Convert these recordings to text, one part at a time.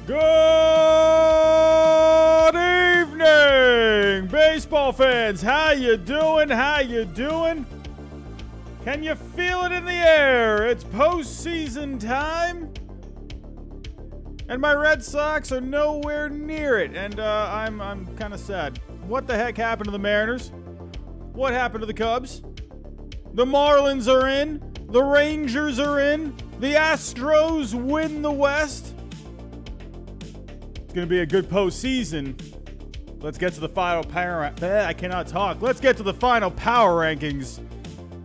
Good evening, baseball fans. How you doing? How you doing? Can you feel it in the air? It's postseason time, and my Red Sox are nowhere near it. And I'm kind of sad. What the heck happened to the Mariners? What happened to the Cubs? The Marlins are in. The Rangers are in. The Astros win the West. It's going to be a good postseason. Let's get to the final power. I cannot talk. Let's get to the final power rankings.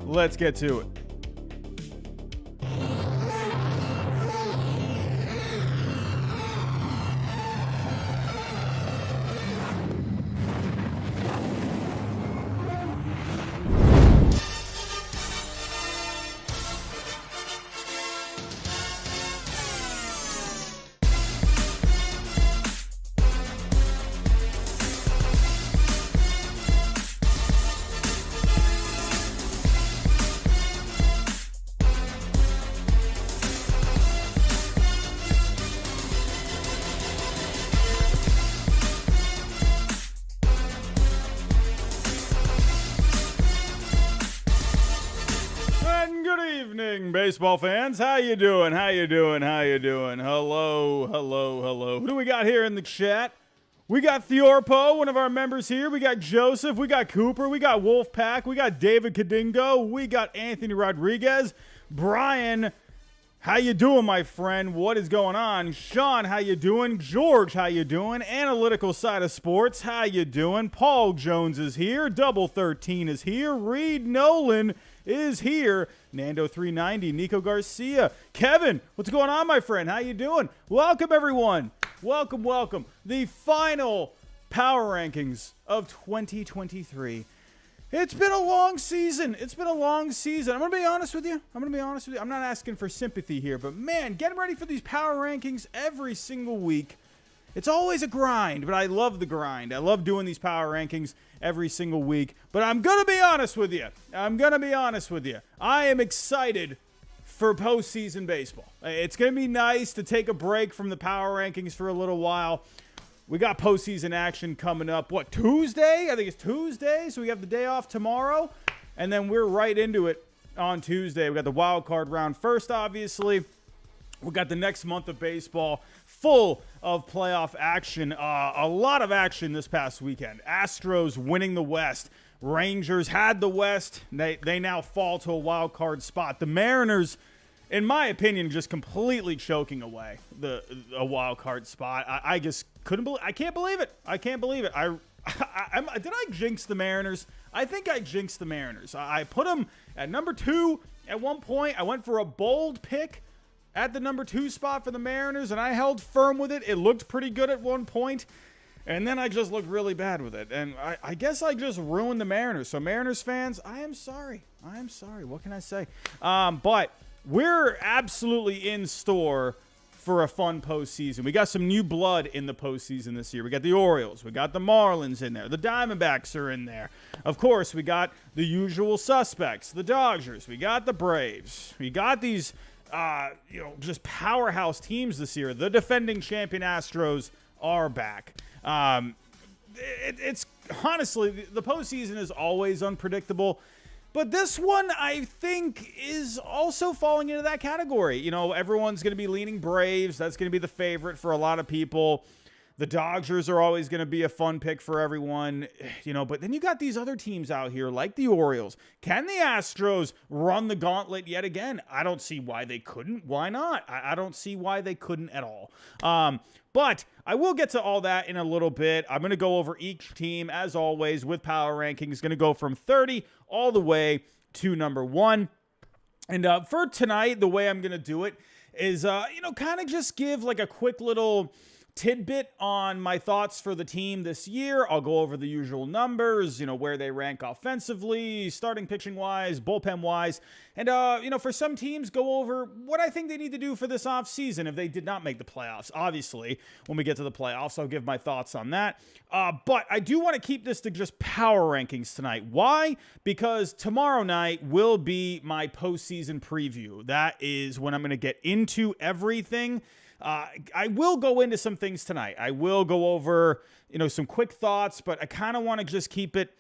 Let's get to it. Baseball fans, how you doing? How you doing? How you doing? Hello. Who do we got here in the chat? We got Theorpo, one of our members here. We got Joseph. We got Cooper. We got Wolfpack. We got David Kadingo. We got Anthony Rodriguez. Brian, how you doing, my friend? What is going on? Sean, how you doing? George, how you doing? Analytical Side of Sports, how you doing? Paul Jones is here. Double 13 is here. Reed Nolan is here. Nando 390, Nico Garcia, Kevin, what's going on, my friend? How you doing? Welcome, everyone. Welcome. The final power rankings of 2023. It's been a long season. I'm going to be honest with you. I'm not asking for sympathy here, but man, getting ready for these power rankings every single week. It's always a grind, but I love the grind. I love doing these power rankings every single week. But I'm going to be honest with you. I am excited for postseason baseball. It's going to be nice to take a break from the power rankings for a little while. We got postseason action coming up. Tuesday? I think it's Tuesday, so we have the day off tomorrow. And then we're right into it on Tuesday. We got the wild card round first, obviously. We got the next month of baseball full of playoff action. A lot of action this past weekend. Astros winning the West. Rangers had the West. They now fall to a wild card spot. The Mariners, in my opinion, just completely choking away a wild card spot. I just couldn't believe. I can't believe it. Did I jinx the Mariners? I think I jinxed the Mariners. I put them at number 2 at one point. I went for a bold pick at the number 2 spot for the Mariners, and I held firm with it. It looked pretty good at one point, and then I just looked really bad with it. And I guess I just ruined the Mariners. So Mariners fans, I am sorry. What can I say? But we're absolutely in store for a fun postseason. We got some new blood in the postseason this year. We got the Orioles. We got the Marlins in there. The Diamondbacks are in there. Of course, we got the usual suspects, the Dodgers. We got the Braves. We got these just powerhouse teams this year. The defending champion Astros are back. It's honestly, the postseason is always unpredictable, but this one I think is also falling into that category. Everyone's going to be leaning Braves. That's going to be the favorite for a lot of people. The Dodgers are always going to be a fun pick for everyone, but then you got these other teams out here like the Orioles. Can the Astros run the gauntlet yet again? I don't see why they couldn't. Why not? I don't see why they couldn't at all. But I will get to all that in a little bit. I'm going to go over each team, as always, with power rankings. Going to go from 30 all the way to number 1. And for tonight, the way I'm going to do it is, kind of just give like a quick little tidbit on my thoughts for the team this year. I'll go over the usual numbers, where they rank offensively, starting pitching wise, bullpen wise, and for some teams, go over what I think they need to do for this offseason if they did not make the playoffs. Obviously, when we get to the playoffs, I'll give my thoughts on that. But I do want to keep this to just power rankings tonight. Why? Because tomorrow night will be my postseason preview. That is when I'm going to get into everything I will go into some things tonight. I will go over, some quick thoughts, but I kind of want to just keep it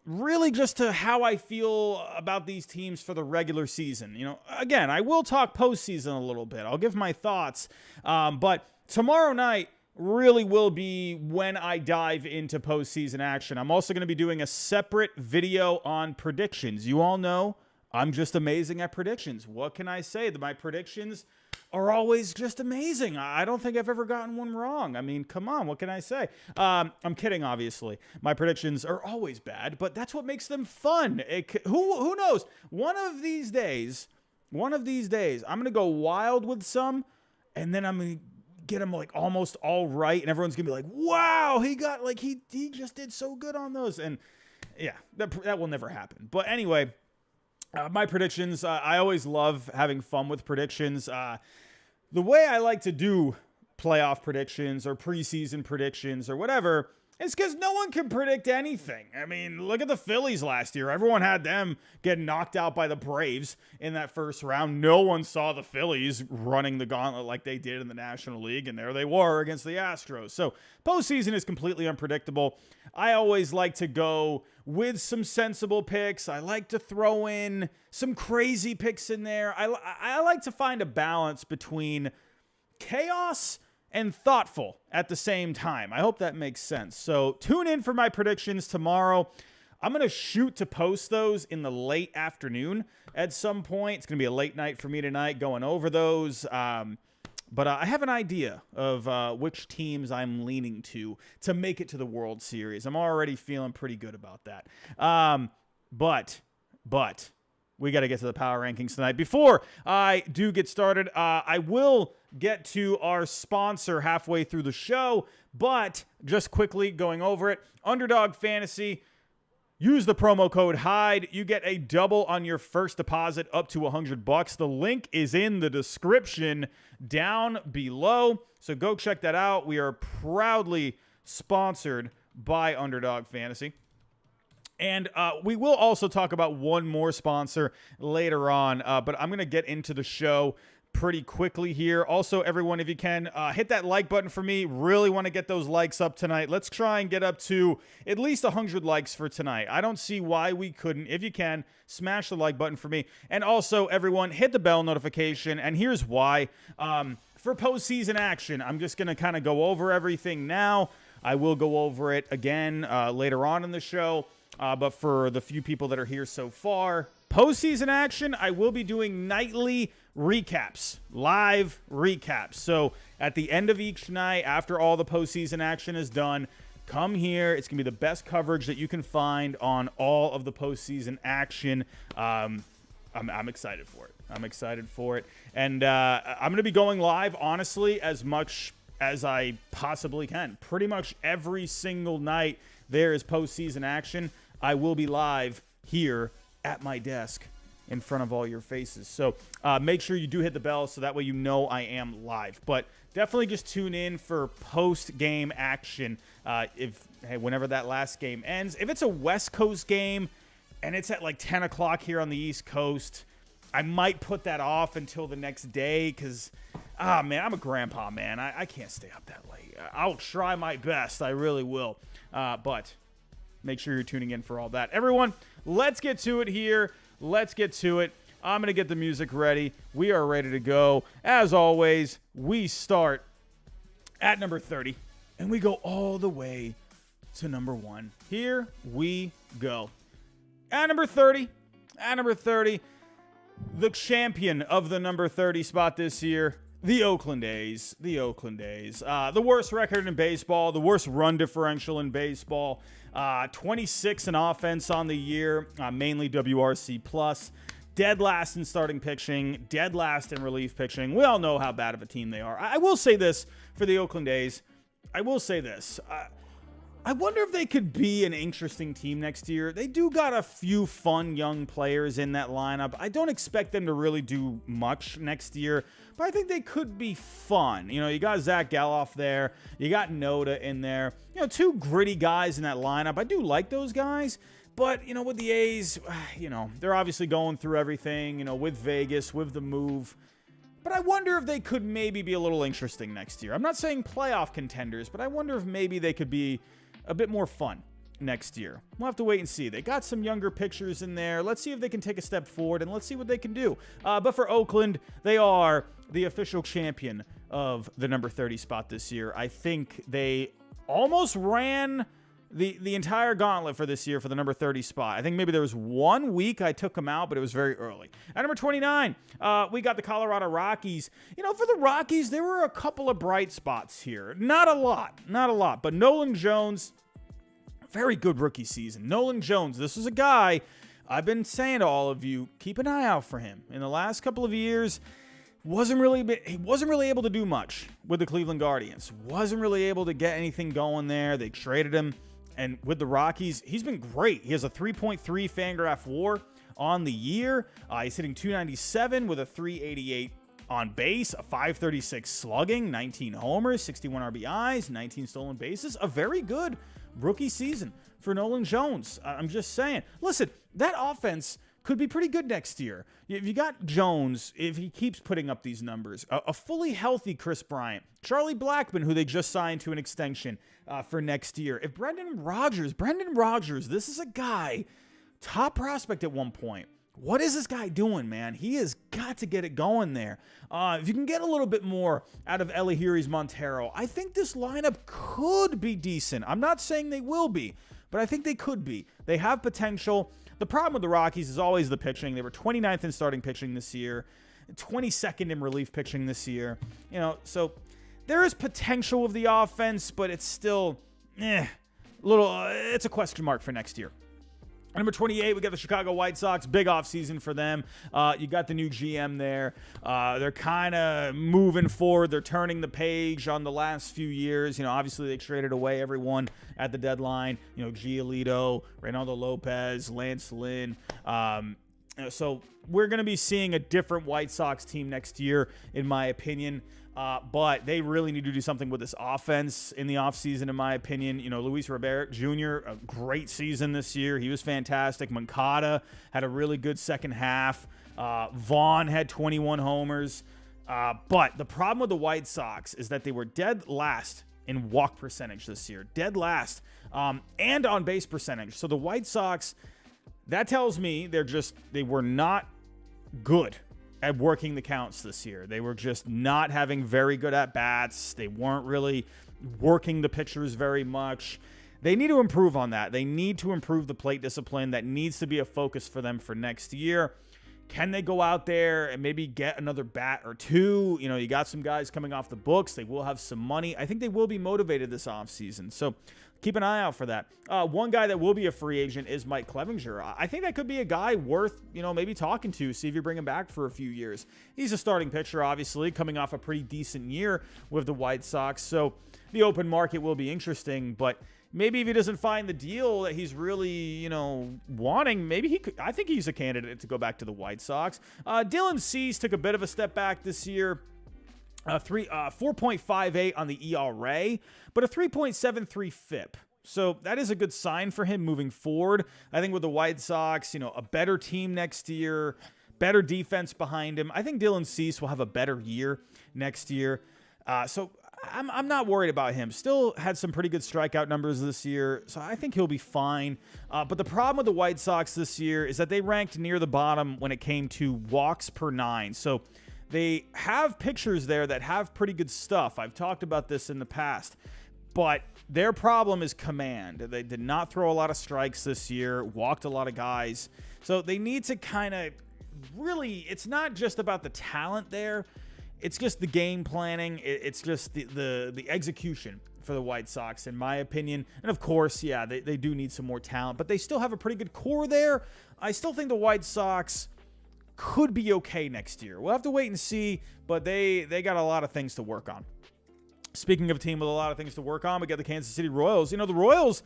really just to how I feel about these teams for the regular season. Again, I will talk postseason a little bit. I'll give my thoughts. But tomorrow night really will be when I dive into postseason action. I'm also going to be doing a separate video on predictions. You all know I'm just amazing at predictions. What can I say? My predictions are always just amazing. I don't think I've ever gotten one wrong. I mean, come on, what can I say? I'm kidding, obviously. My predictions are always bad, but that's what makes them fun. Who knows? One of these days, I'm going to go wild with some, and then I'm going to get them like almost all right, and everyone's going to be like, wow, he got he just did so good on those. And yeah, that will never happen. But anyway, my predictions, I always love having fun with predictions. The way I like to do playoff predictions or preseason predictions or whatever is because no one can predict anything. I mean, look at the Phillies last year. Everyone had them get knocked out by the Braves in that first round. No one saw the Phillies running the gauntlet like they did in the National League, and there they were against the Astros. So postseason is completely unpredictable. I always like to go with some sensible picks. I like to throw in some crazy picks in there. I like to find a balance between chaos and thoughtful at the same time. I hope that makes sense. So tune in for my predictions tomorrow. I'm going to shoot to post those in the late afternoon at some point. It's going to be a late night for me tonight going over those. But I have an idea of which teams I'm leaning to make it to the World Series. I'm already feeling pretty good about that. But we got to get to the power rankings tonight. Before I do get started, I will get to our sponsor halfway through the show, but just quickly going over it. Underdog Fantasy. Use the promo code HYDE. You get a double on your first deposit up to $100. The link is in the description down below. So go check that out. We are proudly sponsored by Underdog Fantasy. And we will also talk about one more sponsor later on, but I'm going to get into the show pretty quickly here. Also, everyone, if you can, hit that like button for me. Really want to get those likes up tonight. Let's try and get up to at least 100 likes for tonight. I don't see why we couldn't. If you can, smash the like button for me. And also, everyone, hit the bell notification. And here's why. For postseason action, I'm just going to kind of go over everything now. I will go over it again later on in the show. But for the few people that are here so far, postseason action, I will be doing nightly recaps, live recaps. So at the end of each night, after all the postseason action is done, come here. It's going to be the best coverage that you can find on all of the postseason action. I'm excited for it. I'm excited for it. And I'm going to be going live, honestly, as much as I possibly can. Pretty much every single night there is postseason action. I will be live here at my desk in front of all your faces. So make sure you do hit the bell so that way you know I am live. But definitely just tune in for post-game action whenever that last game ends. If it's a West Coast game and it's at like 10 o'clock here on the East Coast, I might put that off until the next day because, man, I'm a grandpa, man. I can't stay up that late. I'll try my best. I really will. But make sure you're tuning in for all that. Everyone, let's get to it here. Let's get to it. I'm going to get the music ready. We are ready to go. As always, we start at number 30, and we go all the way to number 1. Here we go. At number 30, the champion of the number 30 spot this year, the Oakland A's. The worst record in baseball, the worst run differential in baseball. 26 in offense on the year, mainly WRC plus. Dead last in starting pitching, dead last in relief pitching. We all know how bad of a team they are. I will say this for the Oakland A's. I wonder if they could be an interesting team next year. They do got a few fun young players in that lineup. I don't expect them to really do much next year, but I think they could be fun. You got Zach Galoff there. You got Noda in there. Two gritty guys in that lineup. I do like those guys, but, with the A's, they're obviously going through everything, with Vegas, with the move. But I wonder if they could maybe be a little interesting next year. I'm not saying playoff contenders, but I wonder if maybe they could be a bit more fun next year. We'll have to wait and see. They got some younger pitchers in there. Let's see if they can take a step forward, and let's see what they can do. But for Oakland, they are the official champion of the number 30 spot this year. I think they almost ran the entire gauntlet for this year for the number 30 spot. I think maybe there was 1 week I took them out, but it was very early. At number 29, we got the Colorado Rockies. You know, for the Rockies, there were a couple of bright spots here. Not a lot, but Nolan Jones, very good rookie season. Nolan Jones, this is a guy I've been saying to all of you, keep an eye out for him. In the last couple of years, he wasn't really able to do much with the Cleveland Guardians. Wasn't really able to get anything going there. They traded him. And with the Rockies, he's been great. He has a 3.3 Fangraph WAR on the year. He's hitting .297 with a 388 on base, a 536 slugging, 19 homers, 61 RBIs, 19 stolen bases. A very good rookie season for Nolan Jones. I'm just saying. Listen, that offense could be pretty good next year. If you got Jones, if he keeps putting up these numbers, a fully healthy Chris Bryant, Charlie Blackmon, who they just signed to an extension for next year. If Brendan Rodgers, this is a guy, top prospect at one point. What is this guy doing, man? He has got to get it going there. If you can get a little bit more out of Elihuris Montero, I think this lineup could be decent. I'm not saying they will be, but I think they could be. They have potential. The problem with the Rockies is always the pitching. They were 29th in starting pitching this year, 22nd in relief pitching this year. You know, so there is potential of the offense, but it's still it's a question mark for next year. Number 28, we got the Chicago White Sox. Big offseason for them. You got the new GM there. They're kind of moving forward. They're turning the page on the last few years. You know, obviously they traded away everyone at the deadline. You know, Giolito, Reynaldo Lopez, Lance Lynn. So we're going to be seeing a different White Sox team next year, in my opinion. But they really need to do something with this offense in the offseason, in my opinion. You know, Luis Robert Jr., a great season this year. He was fantastic. Moncada had a really good second half. Vaughn had 21 homers. But the problem with the White Sox is that they were dead last in walk percentage this year. Dead last. And on base percentage. So the White Sox, that tells me they were not good at working the counts this year. They were just not having very good at-bats. They weren't really working the pitchers very much. They need to improve on that. They need to improve the plate discipline. That needs to be a focus for them for next year. Can they go out there and maybe get another bat or two? You know, you got some guys coming off the books. They will have some money. I think they will be motivated this offseason. So keep an eye out for that. One guy that will be a free agent is Mike Clevinger. I think that could be a guy worth, you know, maybe talking to, see if you bring him back for a few years. He's a starting pitcher, obviously, coming off a pretty decent year with the White Sox. So the open market will be interesting, but maybe if he doesn't find the deal that he's really, you know, wanting, maybe he could. I think he's a candidate to go back to the White Sox. Dylan Cease took a bit of a step back this year. 4.58 on the ERA, but a 3.73 FIP. So that is a good sign for him moving forward. I think with the White Sox, you know, a better team next year, better defense behind him. I think Dylan Cease will have a better year next year. So I'm not worried about him. Still had some pretty good strikeout numbers this year, so I think he'll be fine. But the problem with the White Sox this year is that they ranked near the bottom when it came to walks per 9. So they have pitchers there that have pretty good stuff. I've talked about this in the past. But their problem is command. They did not throw a lot of strikes this year, walked a lot of guys. So they need to kind of really, it's not just about the talent there. It's just the game planning. It's just the execution for the White Sox, in my opinion. And of course, yeah, they do need some more talent, but they still have a pretty good core there. I still think the White Sox could be okay next year. We'll have to wait and see, but they got a lot of things to work on. Speaking of a team with a lot of things to work on, we got the Kansas City Royals. You know, the Royals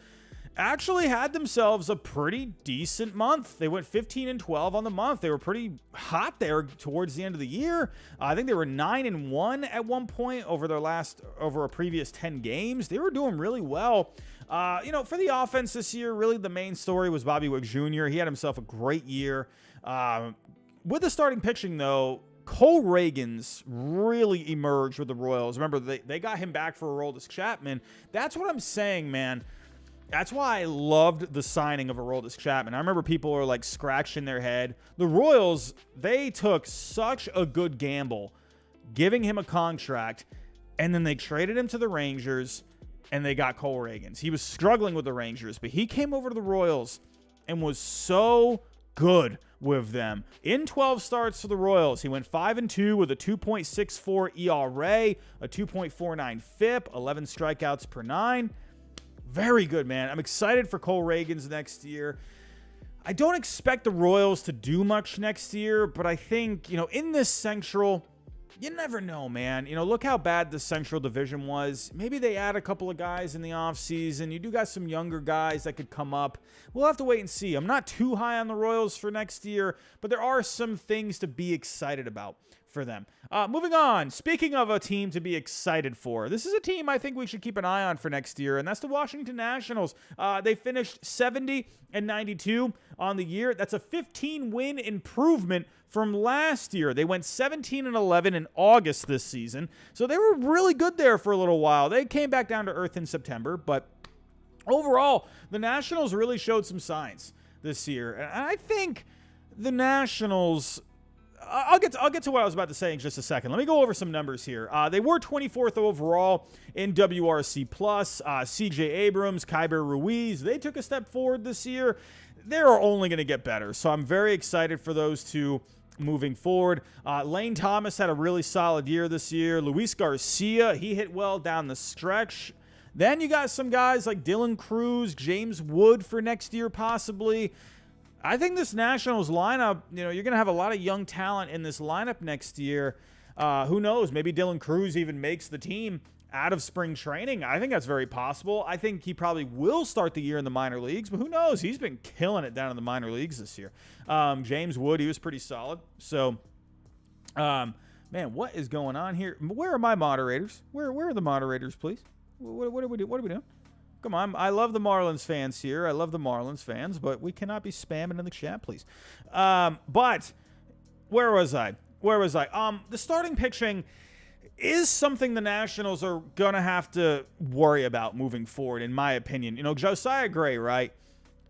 actually had themselves a pretty decent month. They went 15-12 on the month. They were pretty hot there towards the end of the year. I think they were 9-1 at one point over a previous 10 games. They were doing really well. You know, for the offense this year, really the main story was Bobby Wick Jr. He had himself a great year. With the starting pitching, though, Cole Reagans really emerged with the Royals. Remember, they got him back for Aroldis Chapman. That's what I'm saying, man. That's why I loved the signing of Aroldis Chapman. I remember people were like scratching their head. The Royals, they took such a good gamble giving him a contract, and then they traded him to the Rangers, and they got Cole Reagans. He was struggling with the Rangers, but he came over to the Royals and was so good with them. In 12 starts for the Royals, he went 5-2 with a 2.64 ERA, a 2.49 FIP, 11 strikeouts per 9. Very good, man. I'm excited for Cole Reagans next year. I don't expect the Royals to do much next year, but I think, in this Central, you never know, man. Look how bad the Central Division was. Maybe they add a couple of guys in the offseason. You do got some younger guys that could come up. We'll have to wait and see. I'm not too high on the Royals for next year, but there are some things to be excited about for them. Moving on. Speaking of a team to be excited for, this is a team I think we should keep an eye on for next year, and that's the Washington Nationals. They finished 70-92 on the year. That's a 15-win improvement from last year. They went 17-11 in August this season, so they were really good there for a little while. They came back down to earth in September, but overall, the Nationals really showed some signs this year, and I think the Nationals. I'll get to what I was about to say in just a second. Let me go over some numbers here. They were 24th overall in WRC+. CJ Abrams, Kyber Ruiz, they took a step forward this year. They're only going to get better, so I'm very excited for those two moving forward. Lane Thomas had a really solid year this year. Luis Garcia, he hit well down the stretch. Then you got some guys like Dylan Cruz, James Wood for next year possibly. I think this Nationals lineup, you're going to have a lot of young talent in this lineup next year. Who knows? Maybe Dylan Cruz even makes the team out of spring training. I think that's very possible. I think he probably will start the year in the minor leagues, but who knows? He's been killing it down in the minor leagues this year. James Wood, he was pretty solid. So, man, what is going on here? Where are my moderators? Where are the moderators, please? What are we doing? Come on, I love the Marlins fans here. I love the Marlins fans, but we cannot be spamming in the chat, please. But where was I? The starting pitching is something the Nationals are going to have to worry about moving forward, in my opinion. Josiah Gray, right,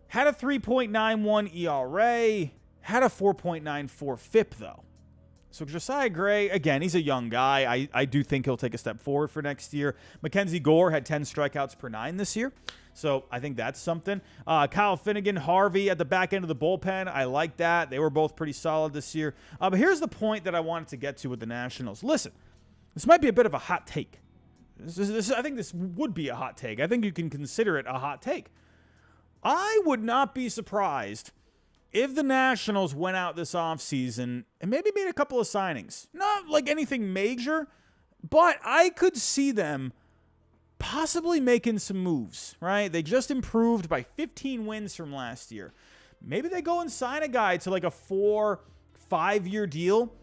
had a 3.91 ERA, had a 4.94 FIP, though. So Josiah Gray, again, he's a young guy. I do think he'll take a step forward for next year. Mackenzie Gore had 10 strikeouts per 9 this year. So I think that's something. Kyle Finnegan, Harvey at the back end of the bullpen. I like that. They were both pretty solid this year. But here's the point that I wanted to get to with the Nationals. Listen, this might be a bit of a hot take. I think this would be a hot take. I think you can consider it a hot take. I would not be surprised if the Nationals went out this offseason and maybe made a couple of signings. Not like anything major, but I could see them possibly making some moves, right? They just improved by 15 wins from last year. Maybe they go and sign a guy to like a 4-5-year deal.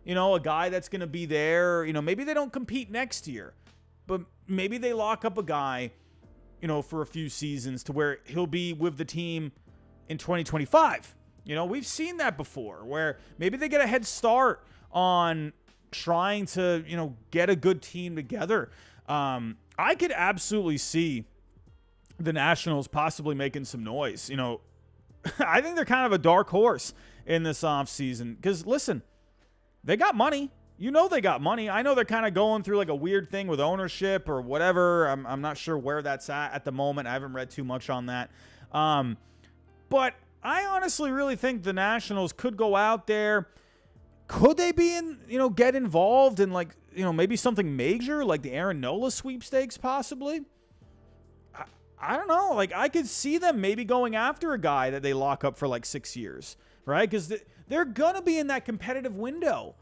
A guy that's going to be there. Maybe they don't compete next year, but maybe they lock up a guy, for a few seasons to where he'll be with the team in 2025. We've seen that before where maybe they get a head start on trying to, get a good team together. I could absolutely see the Nationals possibly making some noise. I think they're kind of a dark horse in this offseason because, listen, they got money. They got money. I know they're kind of going through like a weird thing with ownership or whatever. I'm not sure where that's at the moment. I haven't read too much on that. But I honestly really think the Nationals could go out there. Could they be get involved in maybe something major like the Aaron Nola sweepstakes possibly? I don't know. I could see them maybe going after a guy that they lock up for 6 years, right? Because they're going to be in that competitive window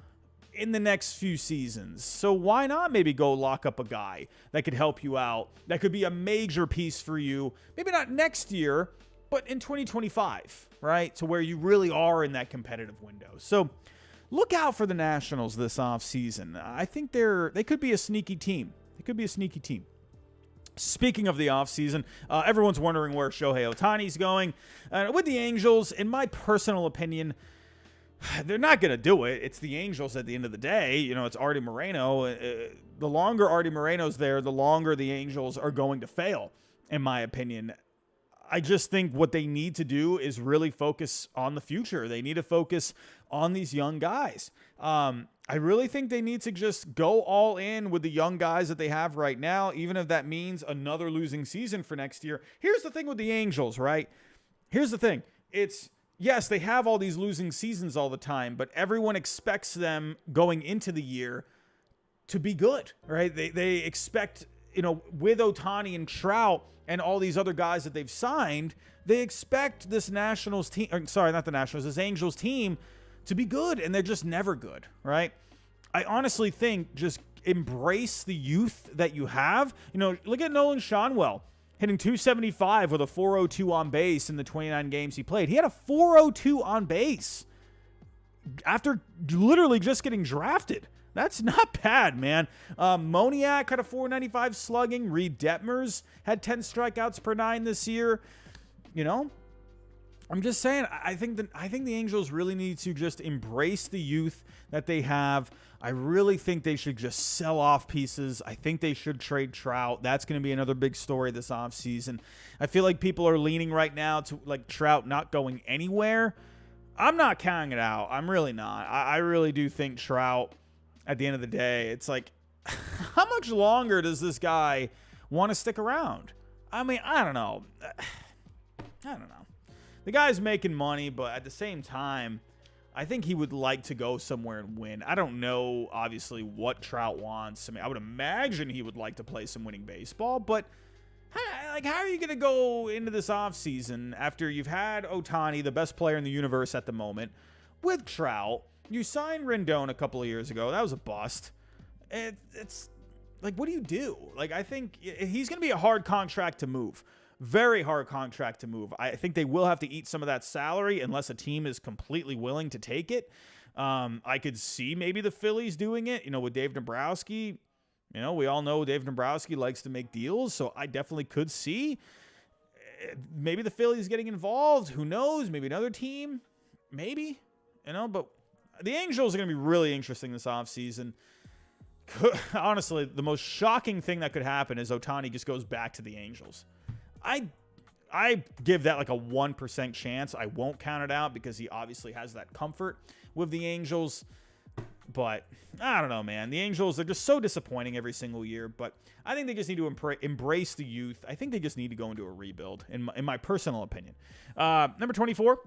in the next few seasons. So why not maybe go lock up a guy that could help you out? That could be a major piece for you. Maybe not next year, but in 2025, right? To where you really are in that competitive window. So look out for the Nationals this offseason. I think they could be a sneaky team. Speaking of the offseason, everyone's wondering where Shohei Ohtani's going. With the Angels, in my personal opinion, they're not going to do it. It's the Angels at the end of the day. You know, it's Artie Moreno. The longer Artie Moreno's there, the longer the Angels are going to fail, in my opinion. I just think what they need to do is really focus on the future. They need to focus on these young guys. I really think they need to just go all in with the young guys that they have right now, even if that means another losing season for next year. Here's the thing with the Angels, right? Here's the thing. Yes, they have all these losing seasons all the time, but everyone expects them going into the year to be good, right? They expect, you know, with Ohtani and Trout and all these other guys that they've signed, they expect this Nationals team, sorry, not the Nationals, this Angels team to be good, and they're just never good, right? I honestly think just embrace the youth that you have. You know, look at Nolan Schanuel hitting 275 with a 402 on base in the 29 games he played. He had a 402 on base after literally just getting drafted. That's not bad, man. Moniak had a 495 slugging. Reed Detmers had 10 strikeouts per 9 this year. You know, I'm just saying, I think the Angels really need to just embrace the youth that they have. I really think they should just sell off pieces. I think they should trade Trout. That's going to be another big story this offseason. I feel like people are leaning right now to like Trout not going anywhere. I'm not counting it out. I'm really not. I really do think Trout, at the end of the day, it's like, how much longer does this guy want to stick around? I mean, I don't know. The guy's making money, but at the same time, I think he would like to go somewhere and win. I don't know, obviously, what Trout wants. I mean, I would imagine he would like to play some winning baseball, but how are you going to go into this offseason after you've had Ohtani, the best player in the universe at the moment, with Trout? You signed Rendon a couple of years ago. That was a bust. It's like, what do you do? Like, I think he's going to be a hard contract to move. Very hard contract to move. I think they will have to eat some of that salary unless a team is completely willing to take it. I could see maybe the Phillies doing it, you know, with Dave Dombrowski. You know, we all know Dave Dombrowski likes to make deals, so I definitely could see maybe the Phillies getting involved. Who knows? Maybe another team. Maybe. You know, but the Angels are going to be really interesting this offseason. Honestly, the most shocking thing that could happen is Ohtani just goes back to the Angels. I give that like a 1% chance. I won't count it out because he obviously has that comfort with the Angels. But I don't know, man. The Angels, they're just so disappointing every single year. But I think they just need to embrace the youth. I think they just need to go into a rebuild, in my personal opinion. Number 24,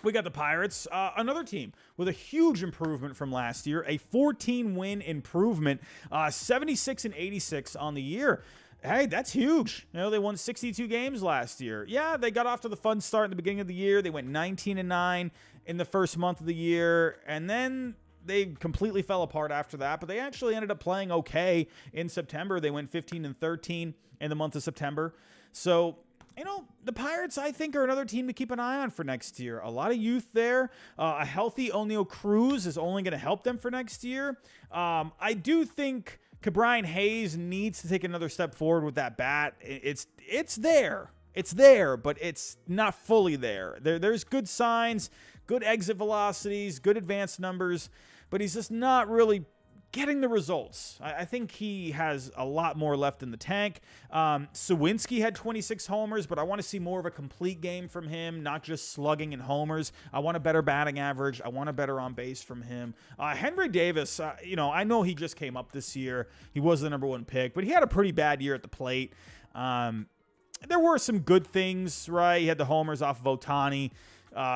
we got the Pirates. Another team with a huge improvement from last year. A 14-win improvement. 76-86 on the year. Hey, that's huge. You know, they won 62 games last year. Yeah, they got off to the fun start in the beginning of the year. They went 19-9 in the first month of the year, and then they completely fell apart after that, but they actually ended up playing okay in September. They went 15-13 in the month of September. So, you know, the Pirates, I think, are another team to keep an eye on for next year. A lot of youth there. A healthy O'Neal Cruz is only going to help them for next year. I do think Ke'Bryan Hayes needs to take another step forward with that bat. It's there. It's there, but it's not fully there. There's good signs, good exit velocities, good advanced numbers, but he's just not really getting the results. I think he has a lot more left in the tank. Sawinski had 26 homers, but I want to see more of a complete game from him, not just slugging and homers. I want a better batting average. I want a better on base from him. Henry Davis, you know, I know he just came up this year. He was the number 1 pick, but he had a pretty bad year at the plate. There were some good things, right? He had the homers off of Ohtani.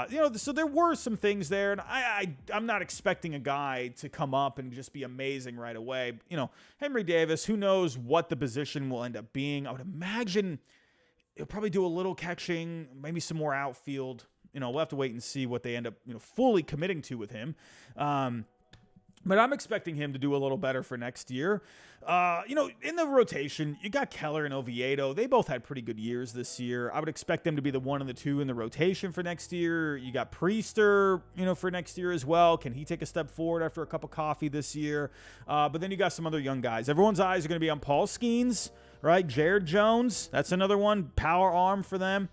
You know, so there were some things there, and I'm not expecting a guy to come up and just be amazing right away. You know, Henry Davis, who knows what the position will end up being. I would imagine he'll probably do a little catching, maybe some more outfield. You know, we'll have to wait and see what they end up, you know, fully committing to with him. But I'm expecting him to do a little better for next year. You know, in the rotation, you got Keller and Oviedo. They both had pretty good years this year. I would expect them to be the 1 and the 2 in the rotation for next year. You got Priester, you know, for next year as well. Can he take a step forward after a cup of coffee this year? But then you got some other young guys. Everyone's eyes are going to be on Paul Skeens, right? Jared Jones, that's another one. Power arm for them.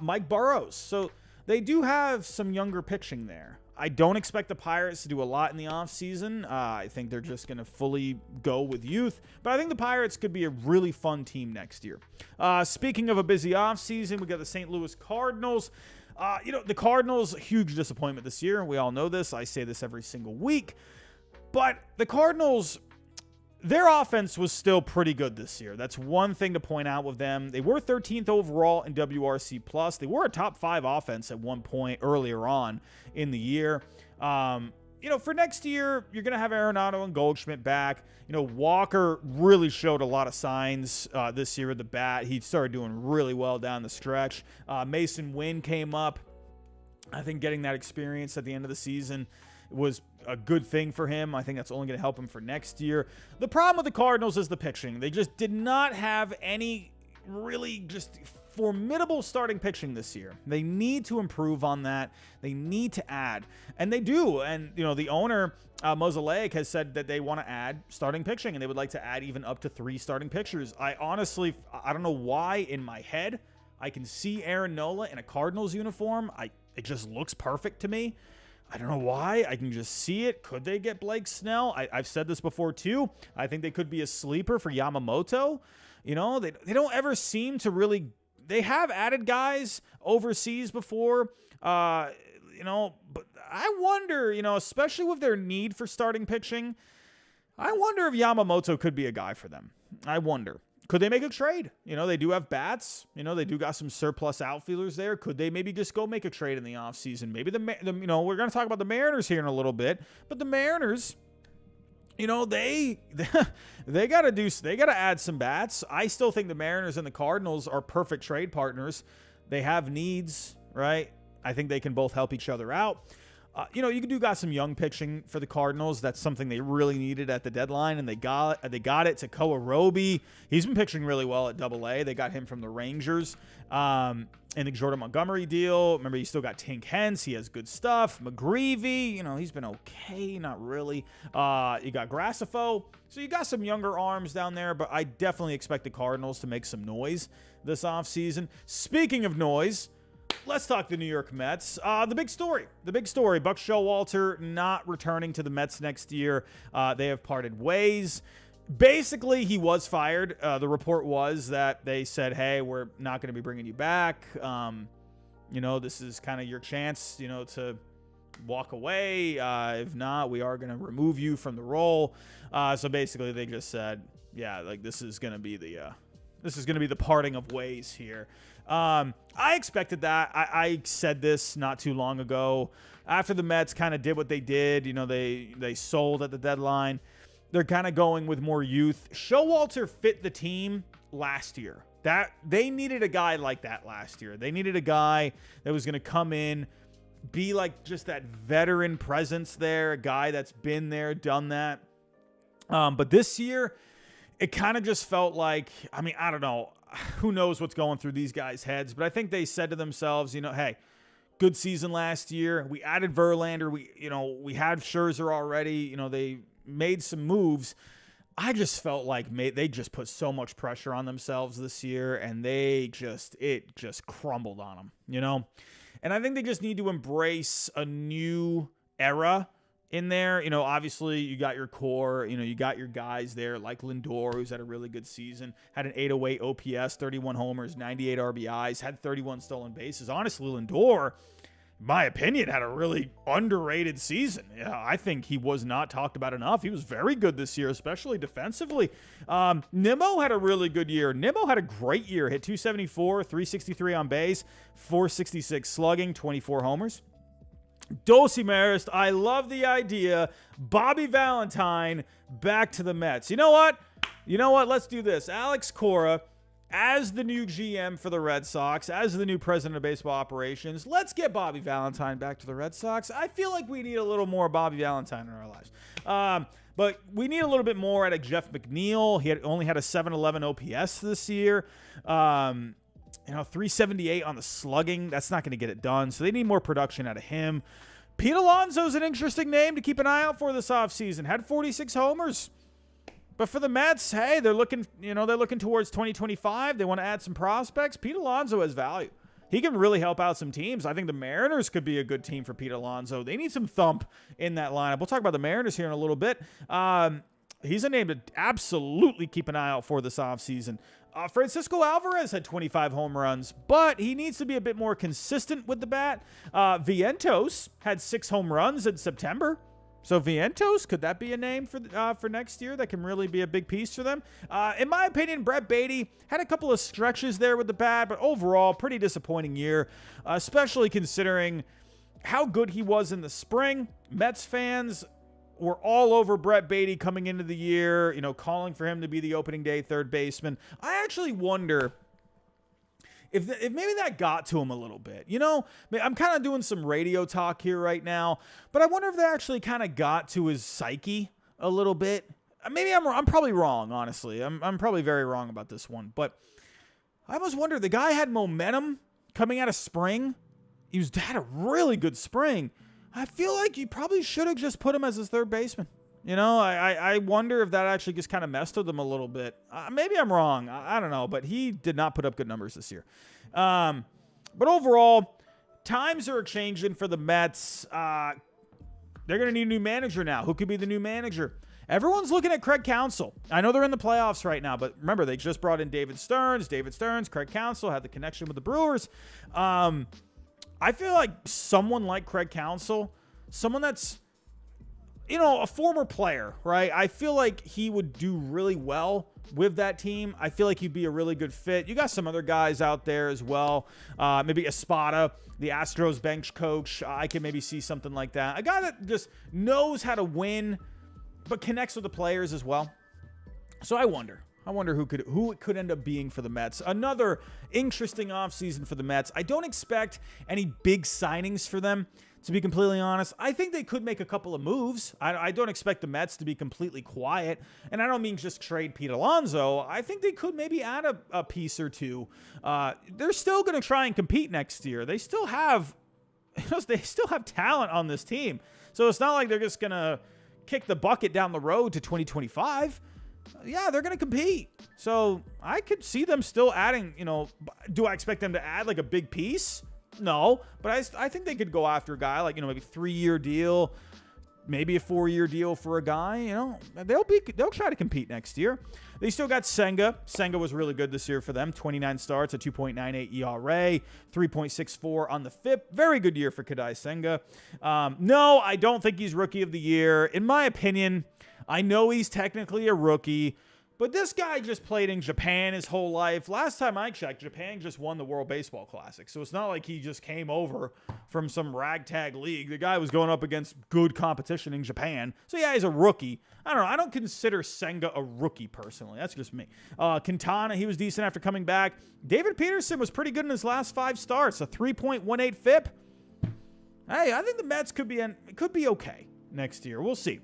Mike Burrows. So they do have some younger pitching there. I don't expect the Pirates to do a lot in the offseason. I think they're just going to fully go with youth. But I think the Pirates could be a really fun team next year. Speaking of a busy offseason, we got the St. Louis Cardinals. The Cardinals, huge disappointment this year. We all know this. I say this every single week. But the Cardinals, their offense was still pretty good this year. That's one thing to point out with them. They were 13th overall in WRC+. They were a top 5 offense at one point earlier on in the year. For next year, you're going to have Arenado and Goldschmidt back. Walker really showed a lot of signs this year with the bat. He started doing really well down the stretch. Mason Wynn came up. I think getting that experience at the end of the season was a good thing for him. I think that's only going to help him for next year. The problem with the Cardinals is the pitching. They just did not have any really just formidable starting pitching this year. They need to improve on that. They need to add. And they do. And, the owner, Mozeliak, has said that they want to add starting pitching, and they would like to add even up to 3 starting pitchers. I don't know why in my head I can see Aaron Nola in a Cardinals uniform. It just looks perfect to me. I don't know why. I can just see it. Could they get Blake Snell? I've said this before, too. I think they could be a sleeper for Yamamoto. They don't ever seem to really... They have added guys overseas before, but I wonder, especially with their need for starting pitching, I wonder if Yamamoto could be a guy for them. I wonder. Could they make a trade? They do have bats. They do got some surplus outfielders there. Could they maybe just go make a trade in the offseason? Maybe we're going to talk about the Mariners here in a little bit, but the Mariners, they got to add some bats. I still think the Mariners and the Cardinals are perfect trade partners. They have needs, right? I think they can both help each other out. You got some young pitching for the Cardinals. That's something they really needed at the deadline, and they got it. Takoa Roby, he's been pitching really well at AA. They got him from the Rangers. And the Jordan Montgomery deal. Remember, you still got Tink Hence. He has good stuff. McGreevy, he's been okay, not really. You got Grassifo. So you got some younger arms down there, but I definitely expect the Cardinals to make some noise this offseason. Speaking of noise, let's talk the New York Mets. The big story. Buck Showalter not returning to the Mets next year. They have parted ways. Basically, he was fired. The report was that they said, hey, we're not going to be bringing you back. This is kind of your chance, to walk away. If not, we are going to remove you from the role. So basically, they just said, yeah, this is going to be the parting of ways here. I expected that. I said this not too long ago. After the Mets kind of did what they did, they sold at the deadline. They're kind of going with more youth. Showalter fit the team last year. That they needed a guy like that last year. They needed a guy that was going to come in, be like just that veteran presence there, a guy that's been there, done that. But this year, it kind of just felt like, I don't know. Who knows what's going through these guys' heads, but I think they said to themselves, hey, good season last year. We added Verlander. We had Scherzer already. They made some moves. I just felt like they just put so much pressure on themselves this year, and it just crumbled on them, And I think they just need to embrace a new era in there. Obviously you got your core, you got your guys there like Lindor, who's had a really good season, had an 808 OPS, 31 homers, 98 RBIs, had 31 stolen bases. Honestly, Lindor, in my opinion, had a really underrated season. Yeah, I think he was not talked about enough. He was very good this year, especially defensively. Nimmo had a really good year. Nimmo had a great year, hit 274, 363 on base, 466 slugging, 24 homers. Dosey Marist, I love the idea. Bobby Valentine back to the Mets. You know what? Let's do this. Alex Cora, as the new GM for the Red Sox, as the new president of baseball operations, let's get Bobby Valentine back to the Red Sox. I feel like we need a little more Bobby Valentine in our lives. But we need a little bit more out of Jeff McNeil. He only had a 711 OPS this year. 378 on the slugging. That's not going to get it done. So they need more production out of him. Pete Alonso's an interesting name to keep an eye out for this offseason. Had 46 homers. But for the Mets, hey, they're looking towards 2025. They want to add some prospects. Pete Alonso has value. he can really help out some teams. I think the Mariners could be a good team for Pete Alonso. They need some thump in that lineup. We'll talk about the Mariners here in a little bit. He's a name to absolutely keep an eye out for this offseason. Francisco Alvarez had 25 home runs, but he needs to be a bit more consistent with the bat. Vientos had 6 home runs in September. So Vientos, could that be a name for next year that can really be a big piece for them? In my opinion, Brett Baty had a couple of stretches there with the bat, but overall, pretty disappointing year, especially considering how good he was in the spring. Mets fans were all over Brett Baty coming into the year, calling for him to be the opening day third baseman. I actually wonder if maybe that got to him a little bit. I'm kind of doing some radio talk here right now, but I wonder if that actually kind of got to his psyche a little bit. Maybe I'm probably wrong, honestly. I'm probably very wrong about this one, but I almost wonder, the guy had momentum coming out of spring. He had a really good spring. I feel like you probably should have just put him as his third baseman. I wonder if that actually just kind of messed with him a little bit. Maybe I'm wrong. I don't know, but he did not put up good numbers this year. But overall, times are changing for the Mets. They're going to need a new manager now. Who could be the new manager? Everyone's looking at Craig Counsell. I know they're in the playoffs right now, but remember, they just brought in David Stearns. Craig Counsell had the connection with the Brewers. I feel like someone like Craig Counsell, someone that's, a former player, right? I feel like he would do really well with that team. I feel like he'd be a really good fit. You got some other guys out there as well. Maybe Espada, the Astros bench coach. I can maybe see something like that. A guy that just knows how to win, but connects with the players as well. So I wonder who it could end up being for the Mets. Another interesting offseason for the Mets. I don't expect any big signings for them, to be completely honest. I think they could make a couple of moves. I don't expect the Mets to be completely quiet, and I don't mean just trade Pete Alonso. I think they could maybe add a piece or two. They're still going to try and compete next year. They still have talent on this team, so it's not like they're just going to kick the bucket down the road to 2025. Yeah, they're going to compete. So I could see them still adding, do I expect them to add like a big piece? No, but I think they could go after a guy like, maybe 3-year deal, maybe a 4-year deal for a guy. They'll try to compete next year. They still got Senga. Senga was really good this year for them. 29 starts, a 2.98 ERA, 3.64 on the FIP. Very good year for Kadai Senga. No, I don't think he's rookie of the year. In my opinion, I know he's technically a rookie, but this guy just played in Japan his whole life. Last time I checked, Japan just won the World Baseball Classic. So it's not like he just came over from some ragtag league. The guy was going up against good competition in Japan. So yeah, he's a rookie. I don't know. I don't consider Senga a rookie personally. That's just me. Quintana, he was decent after coming back. David Peterson was pretty good in his last 5 starts. A 3.18 FIP. Hey, I think the Mets could be okay next year. We'll see.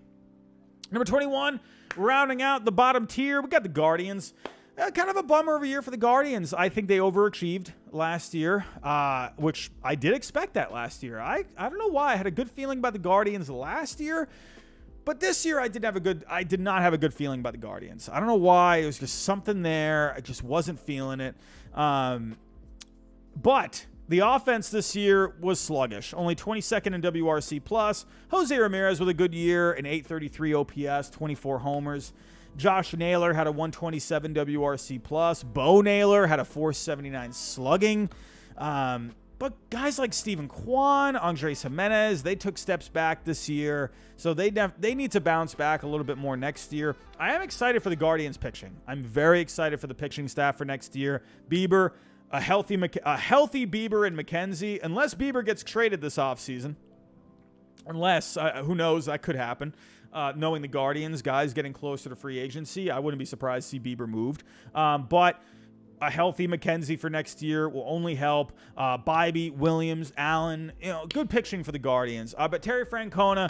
Number 21, rounding out the bottom tier, we got the Guardians. Kind of a bummer of a year for the Guardians. I think they overachieved last year, which I did expect that last year. I don't know why. I had a good feeling about the Guardians last year, but this year I did not have a good feeling about the Guardians. I don't know why. It was just something there. I just wasn't feeling it. But the offense this year was sluggish. Only 22nd in WRC+. Jose Ramirez with a good year, an 833 OPS, 24 homers. Josh Naylor had a 127 WRC+. Bo Naylor had a 479 slugging. But guys like Steven Kwan, Andres Jimenez, they took steps back this year. So they need to bounce back a little bit more next year. I am excited for the Guardians pitching. I'm very excited for the pitching staff for next year. Bieber, a healthy Bieber and McKenzie, unless Bieber gets traded this offseason. Unless, who knows, that could happen. Knowing the Guardians, guys getting closer to free agency, I wouldn't be surprised to see Bieber moved. But a healthy McKenzie for next year will only help. Bybee, Williams, Allen, good pitching for the Guardians. But Terry Francona,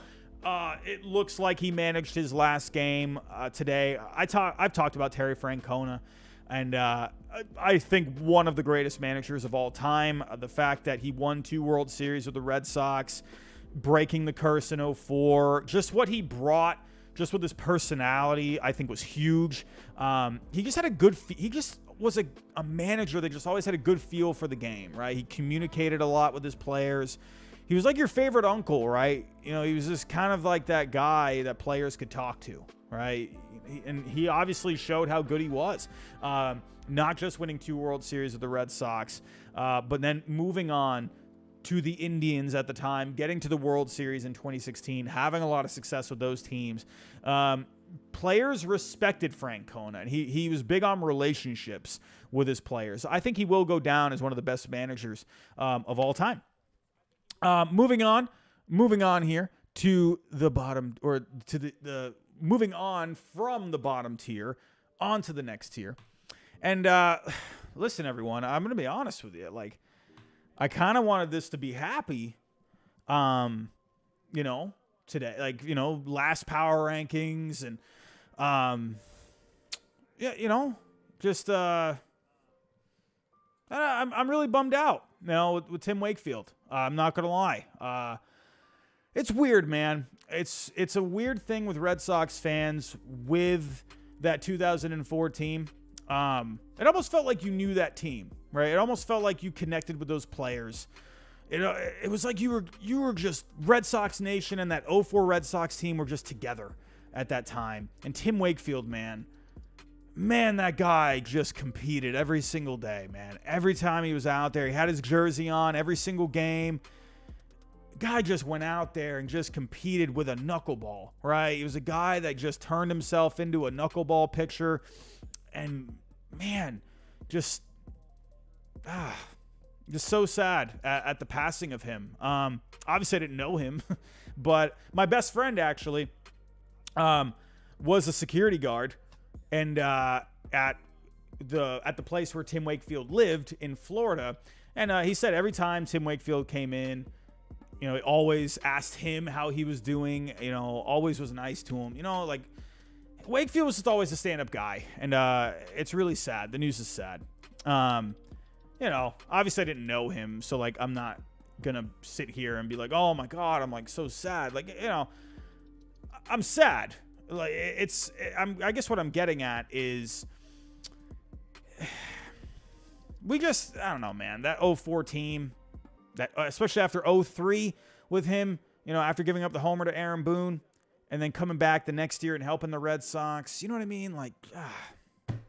it looks like he managed his last game today. I've talked about Terry Francona. And I think one of the greatest managers of all time. The fact that he won 2 World Series with the Red Sox, breaking the curse in 2004, just what he brought, just with his personality, I think was huge. He just had was a manager that just always had a good feel for the game, right? He communicated a lot with his players. He was like your favorite uncle, right? You know, he was just kind of like that guy that players could talk to, right? And he obviously showed how good he was. Not just winning 2 World Series with the Red Sox, but then moving on to the Indians at the time, getting to the World Series in 2016, having a lot of success with those teams. Players respected Frank Kona, and he was big on relationships with his players. I think he will go down as one of the best managers of all time. Moving on here to the bottom, or to the moving on from the bottom tier onto the next tier. And listen, everyone, I'm going to be honest with you. Like, I kind of wanted this to be happy, you know, today. Like, you know, last power rankings and, yeah, you know, just I'm really bummed out, you know, with Tim Wakefield. I'm not going to lie. It's weird, man. It's a weird thing with Red Sox fans with that 2004 team. It almost felt like you knew that team, right? It almost felt like you connected with those players. It was like you were just Red Sox Nation, and that 04 Red Sox team were just together at that time. And Tim Wakefield, man, that guy just competed every single day, man. Every time he was out there, he had his jersey on every single game. Guy just went out there and just competed with a knuckleball, right? He was a guy that just turned himself into a knuckleball pitcher. And man, just so sad at the passing of him. Obviously I didn't know him, but my best friend actually was a security guard, and at the place where Tim Wakefield lived in Florida. And he said every time Tim Wakefield came in, you know, he always asked him how he was doing, you know, always was nice to him, you know, like Wakefield was just always a stand-up guy, and it's really sad. The news is sad. You know, obviously I didn't know him, so like I'm not gonna sit here and be like, oh my god, I'm like so sad. Like, you know, I'm sad. Like I guess what I'm getting at is I don't know, man. That 04 team, that especially after 03 with him, you know, after giving up the homer to Aaron Boone, and then coming back the next year and helping the Red Sox. You know what I mean? Like,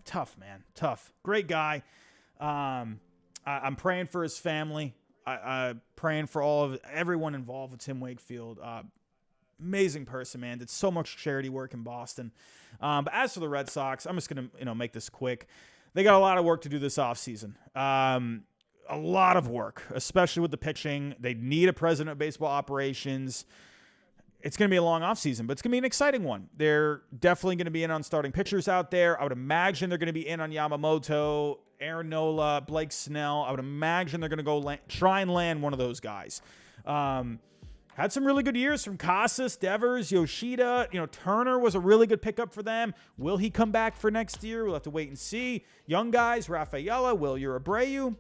tough, man. Tough. Great guy. I'm praying for his family. I'm praying for everyone involved with Tim Wakefield. Amazing person, man. Did so much charity work in Boston. But as for the Red Sox, I'm just going to, make this quick. They got a lot of work to do this offseason. A lot of work, especially with the pitching. They need a president of baseball operations. It's going to be a long offseason, but it's going to be an exciting one. They're definitely going to be in on starting pitchers out there. I would imagine they're going to be in on Yamamoto, Aaron Nola, Blake Snell. I would imagine they're going to go try and land one of those guys. Had some really good years from Casas, Devers, Yoshida. Turner was a really good pickup for them. Will he come back for next year? We'll have to wait and see. Young guys, Rafaela, Will Abreu.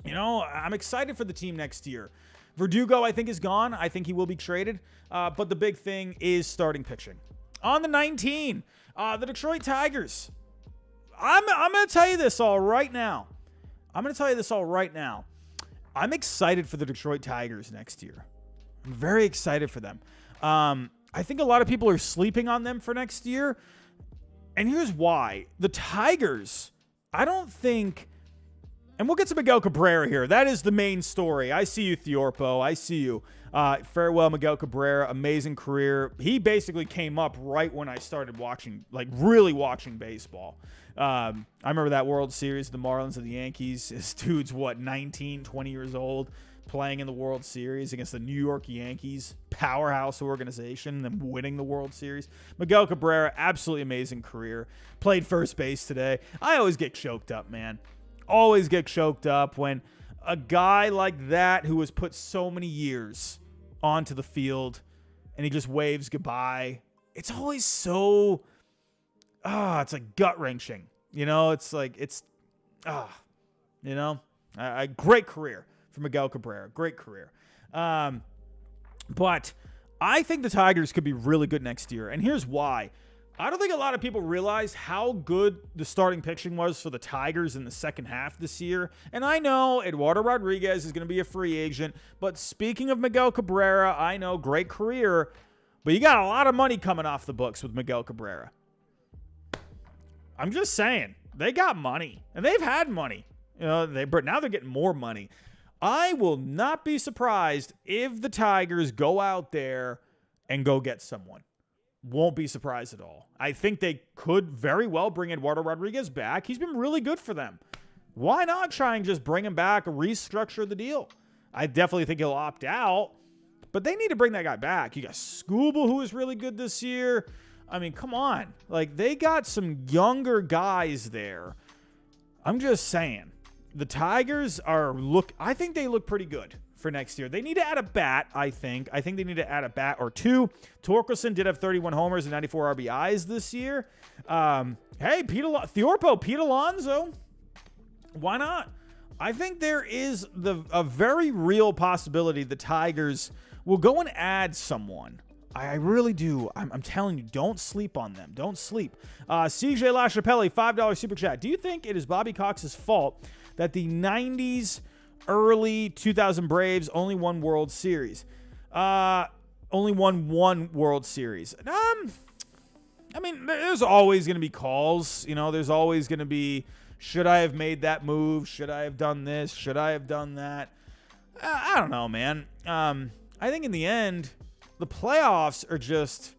I'm excited for the team next year. Verdugo, I think, is gone. I think he will be traded. But the big thing is starting pitching. On the 19, the Detroit Tigers. I'm going to tell you this all right now. I'm excited for the Detroit Tigers next year. I'm very excited for them. I think a lot of people are sleeping on them for next year. And here's why. The Tigers, I don't think... And we'll get to Miguel Cabrera here. That is the main story. I see you, Thiorpo. I see you. Farewell, Miguel Cabrera. Amazing career. He basically came up right when I started watching, really watching baseball. I remember that World Series, the Marlins and the Yankees. This dude's, 19, 20 years old, playing in the World Series against the New York Yankees, powerhouse organization, and winning the World Series. Miguel Cabrera, absolutely amazing career. Played first base today. I always get choked up, man. Always get choked up when a guy like that who has put so many years onto the field and he just waves goodbye. It's always so, it's like gut-wrenching. Great career for Miguel Cabrera. Great career. But I think the Tigers could be really good next year. And here's why. I don't think a lot of people realize how good the starting pitching was for the Tigers in the second half this year. And I know Eduardo Rodriguez is going to be a free agent. But speaking of Miguel Cabrera, I know, great career. But you got a lot of money coming off the books with Miguel Cabrera. I'm just saying. They got money. And they've had money. But now they're getting more money. I will not be surprised if the Tigers go out there and go get someone. Won't be surprised at all. I think they could very well bring Eduardo Rodriguez back. He's been really good for them. Why not try and just bring him back, restructure the deal? I definitely think he'll opt out, but they need to bring that guy back. You got Scooble, who is really good this year. I mean, come on. Like, they got some younger guys there. I'm just saying. The Tigers I think they look pretty good for next year. They need to add a bat, I think. I think they need to add a bat or two. Torkelson did have 31 homers and 94 RBIs this year. Hey, Pete Alonso. Why not? I think there is a very real possibility the Tigers will go and add someone. I really do. I'm telling you, don't sleep on them. Don't sleep. CJ LaChapelle, $5 super chat. Do you think it is Bobby Cox's fault that the 90s early 2000 Braves only won World Series? Only won one World Series. I mean, there's always going to be calls. There's always going to be, should I have made that move? Should I have done this? Should I have done that? I don't know, man. I think in the end, the playoffs are just,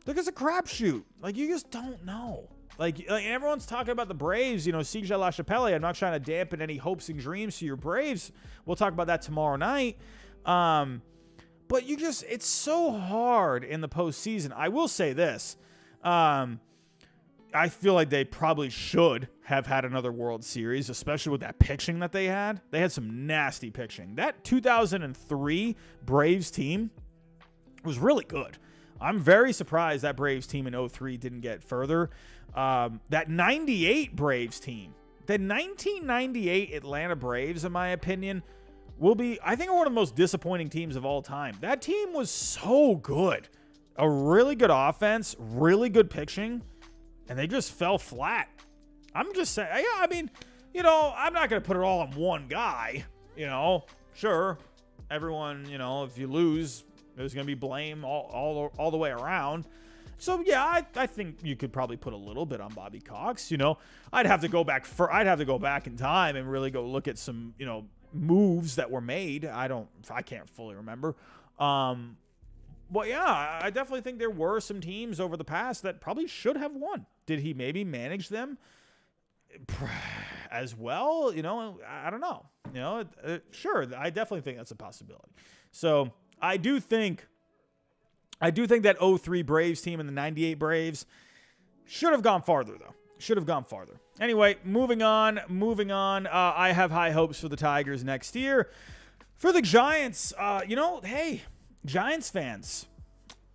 look, it's a crapshoot. Like, you just don't know. Like everyone's talking about the Braves, CJ LaChapelle. I'm not trying to dampen any hopes and dreams to your Braves. We'll talk about that tomorrow night. But it's so hard in the postseason. I will say this. I feel like they probably should have had another World Series, especially with that pitching that they had. They had some nasty pitching. That 2003 Braves team was really good. I'm very surprised that Braves team in 2003 didn't get further. That 98 Braves team, the 1998 Atlanta Braves, in my opinion, will be, I think, one of the most disappointing teams of all time. That team was so good. A really good offense, really good pitching, and they just fell flat. I'm just saying, yeah, I mean, I'm not going to put it all on one guy. Sure, everyone, if you lose, there's going to be blame all the way around. So, yeah, I think you could probably put a little bit on Bobby Cox. I'd have to go back in time and really go look at some, moves that were made. I can't fully remember. But yeah, I definitely think there were some teams over the past that probably should have won. Did he maybe manage them as well? I don't know. Sure, I definitely think that's a possibility. So I do think that 03 Braves team and the 98 Braves should have gone farther, though. Should have gone farther. Anyway, moving on. I have high hopes for the Tigers next year. For the Giants, hey, Giants fans,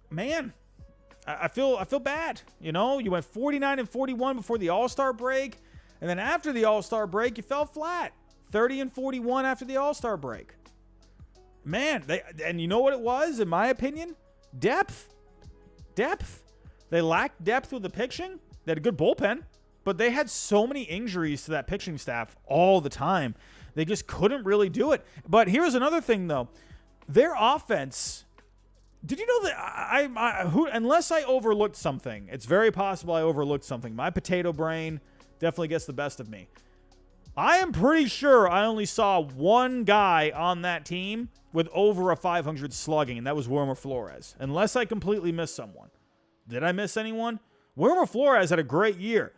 man, I feel bad. You went 49-41 before the All-Star break, and then after the All-Star break, you fell flat. 30-41 after the All-Star break. Man, and you know what it was, in my opinion? Depth. They lacked depth with the pitching. They had a good bullpen, but they had so many injuries to that pitching staff all the time. They just couldn't really do it. But here's another thing, though. Their offense, did you know that unless I overlooked something, it's very possible I overlooked something. My potato brain definitely gets the best of me. I am pretty sure I only saw one guy on that team with over a 500 slugging, and that was Wilmer Flores, unless I completely missed someone. Did I miss anyone? Wilmer Flores had a great year.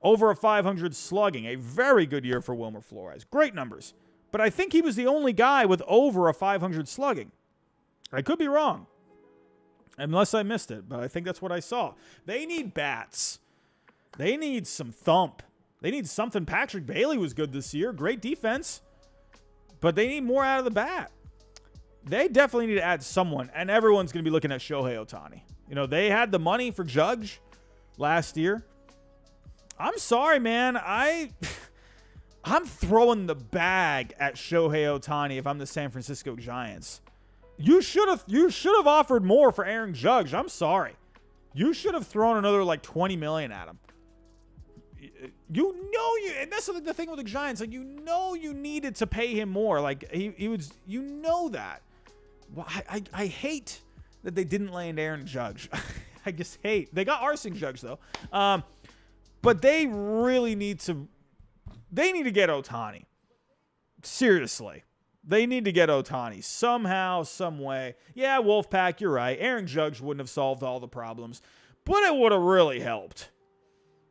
Over a 500 slugging, a very good year for Wilmer Flores. Great numbers. But I think he was the only guy with over a 500 slugging. I could be wrong, unless I missed it, but I think that's what I saw. They need bats. They need some thump. They need something. Patrick Bailey was good this year. Great defense. But they need more out of the bat. They definitely need to add someone, and everyone's going to be looking at Shohei Ohtani. They had the money for Judge last year. I'm sorry, man. I'm throwing the bag at Shohei Ohtani if I'm the San Francisco Giants. You should have offered more for Aaron Judge. I'm sorry. You should have thrown another like $20 million at him. And that's the thing with the Giants. Like, you needed to pay him more. Like, he was, that. Well, I hate that they didn't land Aaron Judge. I just hate. They got Arson Judge though. But they really need to. They need to get Ohtani. Seriously. They need to get Ohtani somehow, some way. Yeah, Wolfpack, you're right. Aaron Judge wouldn't have solved all the problems, but it would have really helped.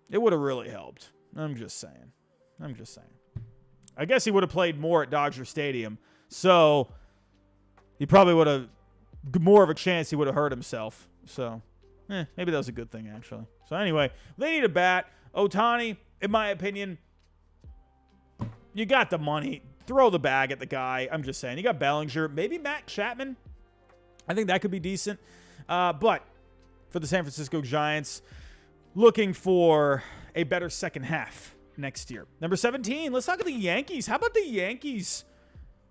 It would have really helped. I'm just saying. I guess he would have played more at Dodger Stadium, so he probably would have more of a chance he would have hurt himself. So, maybe that was a good thing, actually. So, anyway, they need a bat. Ohtani, in my opinion, you got the money. Throw the bag at the guy. I'm just saying. You got Bellinger. Maybe Matt Chapman. I think that could be decent. But for the San Francisco Giants, looking for a better second half next year. Number 17, let's talk about the Yankees. How about the Yankees?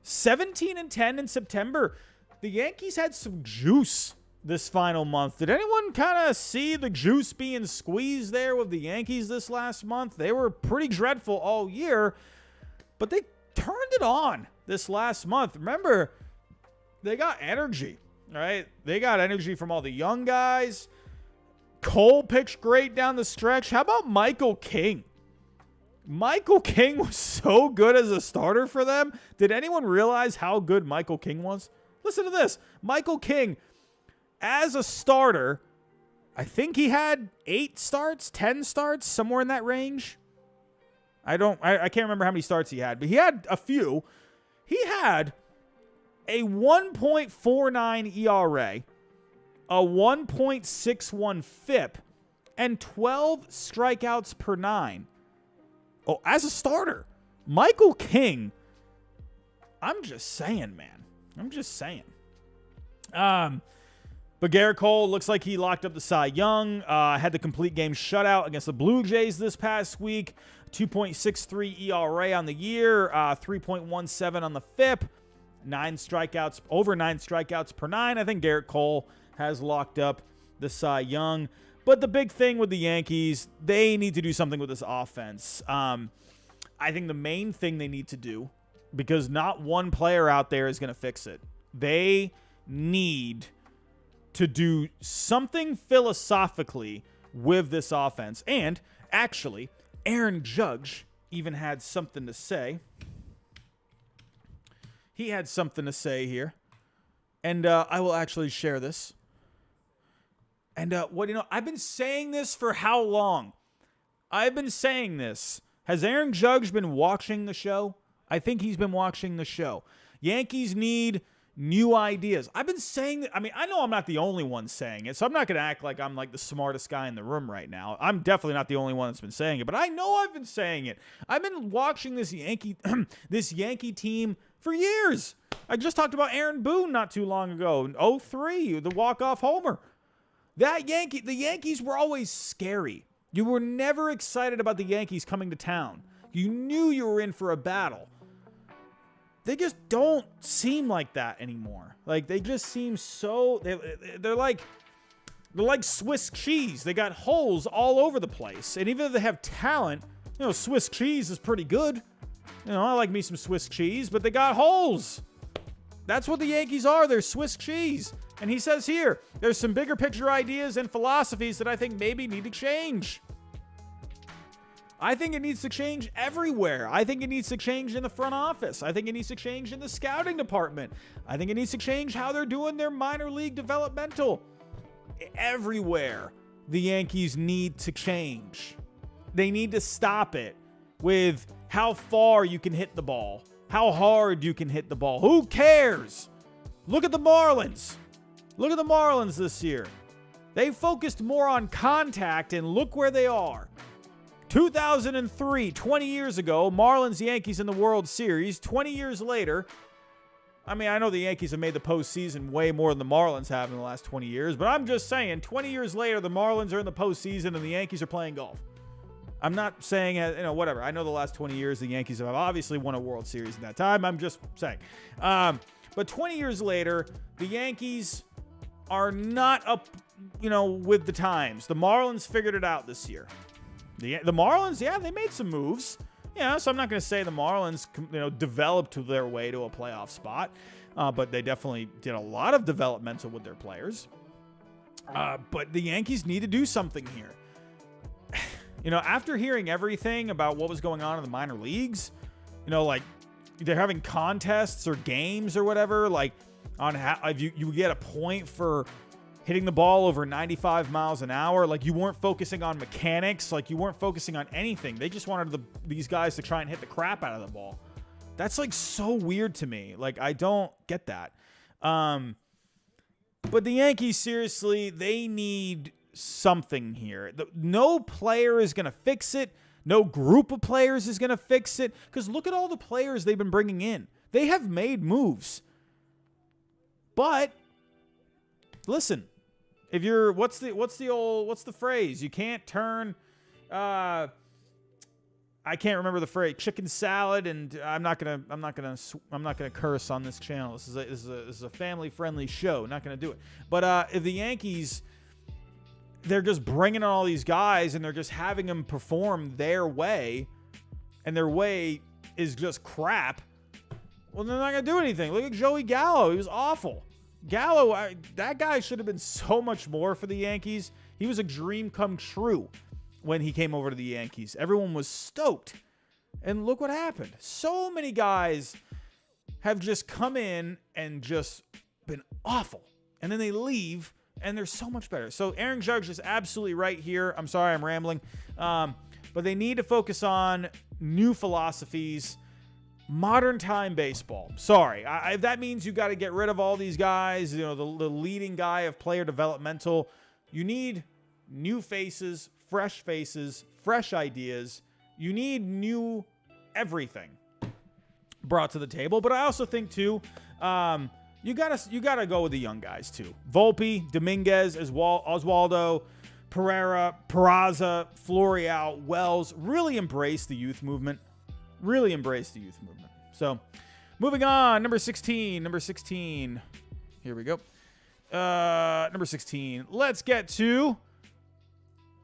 17-10 in September. The Yankees had some juice this final month. Did anyone kind of see the juice being squeezed there with the Yankees this last month? They were pretty dreadful all year, but they turned it on this last month. Remember, they got energy, right? They got energy from all the young guys. Cole pitched great down the stretch. How about Michael King? Michael King was so good as a starter for them. Did anyone realize how good Michael King was? Listen to this. Michael King, as a starter, I think he had 8 starts, 10 starts, somewhere in that range. I can't remember how many starts he had, but he had a few. He had a 1.49 ERA, a 1.61 FIP, and 12 strikeouts per 9. Oh, as a starter, Michael King, I'm just saying, man. I'm just saying. But Garrett Cole looks like he locked up the Cy Young. Had the complete game shutout against the Blue Jays this past week. 2.63 ERA on the year. 3.17 on the FIP. Over 9 strikeouts per 9. I think Garrett Cole has locked up the Cy Young. But the big thing with the Yankees, they need to do something with this offense. I think the main thing they need to do, because not one player out there is going to fix it, they need to do something philosophically with this offense. And actually, Aaron Judge even had something to say. He had something to say here. And I will actually share this. And I've been saying this for how long? I've been saying this. Has Aaron Judge been watching the show? I think he's been watching the show. Yankees need new ideas. I've been saying that. I mean, I know I'm not the only one saying it, so I'm not going to act like I'm like the smartest guy in the room right now. I'm definitely not the only one that's been saying it, but I know I've been saying it. I've been watching this Yankee team for years. I just talked about Aaron Boone not too long ago. In 2003, the walk-off homer. The Yankees were always scary. You were never excited about the Yankees coming to town. You knew you were in for a battle. They just don't seem like that anymore. Like, they just seem so... They're like Swiss cheese. They got holes all over the place. And even if they have talent, Swiss cheese is pretty good. I like me some Swiss cheese, but they got holes. That's what the Yankees are. They're Swiss cheese. And he says here, there's some bigger picture ideas and philosophies that I think maybe need to change. I think it needs to change everywhere. I think it needs to change in the front office. I think it needs to change in the scouting department. I think it needs to change how they're doing their minor league developmental. Everywhere, the Yankees need to change. They need to stop it with how far you can hit the ball, how hard you can hit the ball. Who cares? Look at the Marlins. Look at the Marlins this year. They focused more on contact, and look where they are. 2003, 20 years ago, Marlins Yankees in the World Series. 20 years later, I mean, I know the Yankees have made the postseason way more than the Marlins have in the last 20 years, but I'm just saying, 20 years later, the Marlins are in the postseason and the Yankees are playing golf. I'm not saying, whatever. I know the last 20 years, the Yankees have obviously won a World Series in that time. I'm just saying. But 20 years later, the Yankees are not up, with the times. The Marlins figured it out this year. The Marlins, yeah, they made some moves. Yeah, so I'm not going to say the Marlins, developed their way to a playoff spot, but they definitely did a lot of developmental with their players. But the Yankees need to do something here. After hearing everything about what was going on in the minor leagues, like they're having contests or games or whatever, like on how if you get a point for hitting the ball over 95 miles an hour. Like, you weren't focusing on mechanics. Like, you weren't focusing on anything. They just wanted these guys to try and hit the crap out of the ball. That's, like, so weird to me. Like, I don't get that. But the Yankees, seriously, they need something here. No player is going to fix it. No group of players is going to fix it. Because look at all the players they've been bringing in. They have made moves. But listen, if you're what's the phrase? You can't turn I can't remember the phrase. Chicken salad, and I'm not gonna curse on this channel. This is a family friendly show. Not gonna do it. But if the Yankees, they're just bringing in all these guys and they're just having them perform their way, and their way is just crap. Well, they're not gonna do anything. Look at Joey Gallo. He was awful. Gallo, that guy should have been so much more for the Yankees. He was a dream come true when he came over to the Yankees. Everyone was stoked. And look what happened. So many guys have just come in and just been awful. And then they leave, and they're so much better. So Aaron Judge is absolutely right here. I'm sorry I'm rambling. But they need to focus on new philosophies. Modern time baseball. Sorry. If that means you got to get rid of all these guys, the leading guy of player developmental. You need new faces, fresh ideas. You need new everything brought to the table. But I also think too, you gotta go with the young guys too. Volpe, Dominguez, Oswaldo, Pereira, Peraza, Florial, Wells. Really embrace the youth movement. So, moving on, number 16. Here we go. Number 16. Let's get to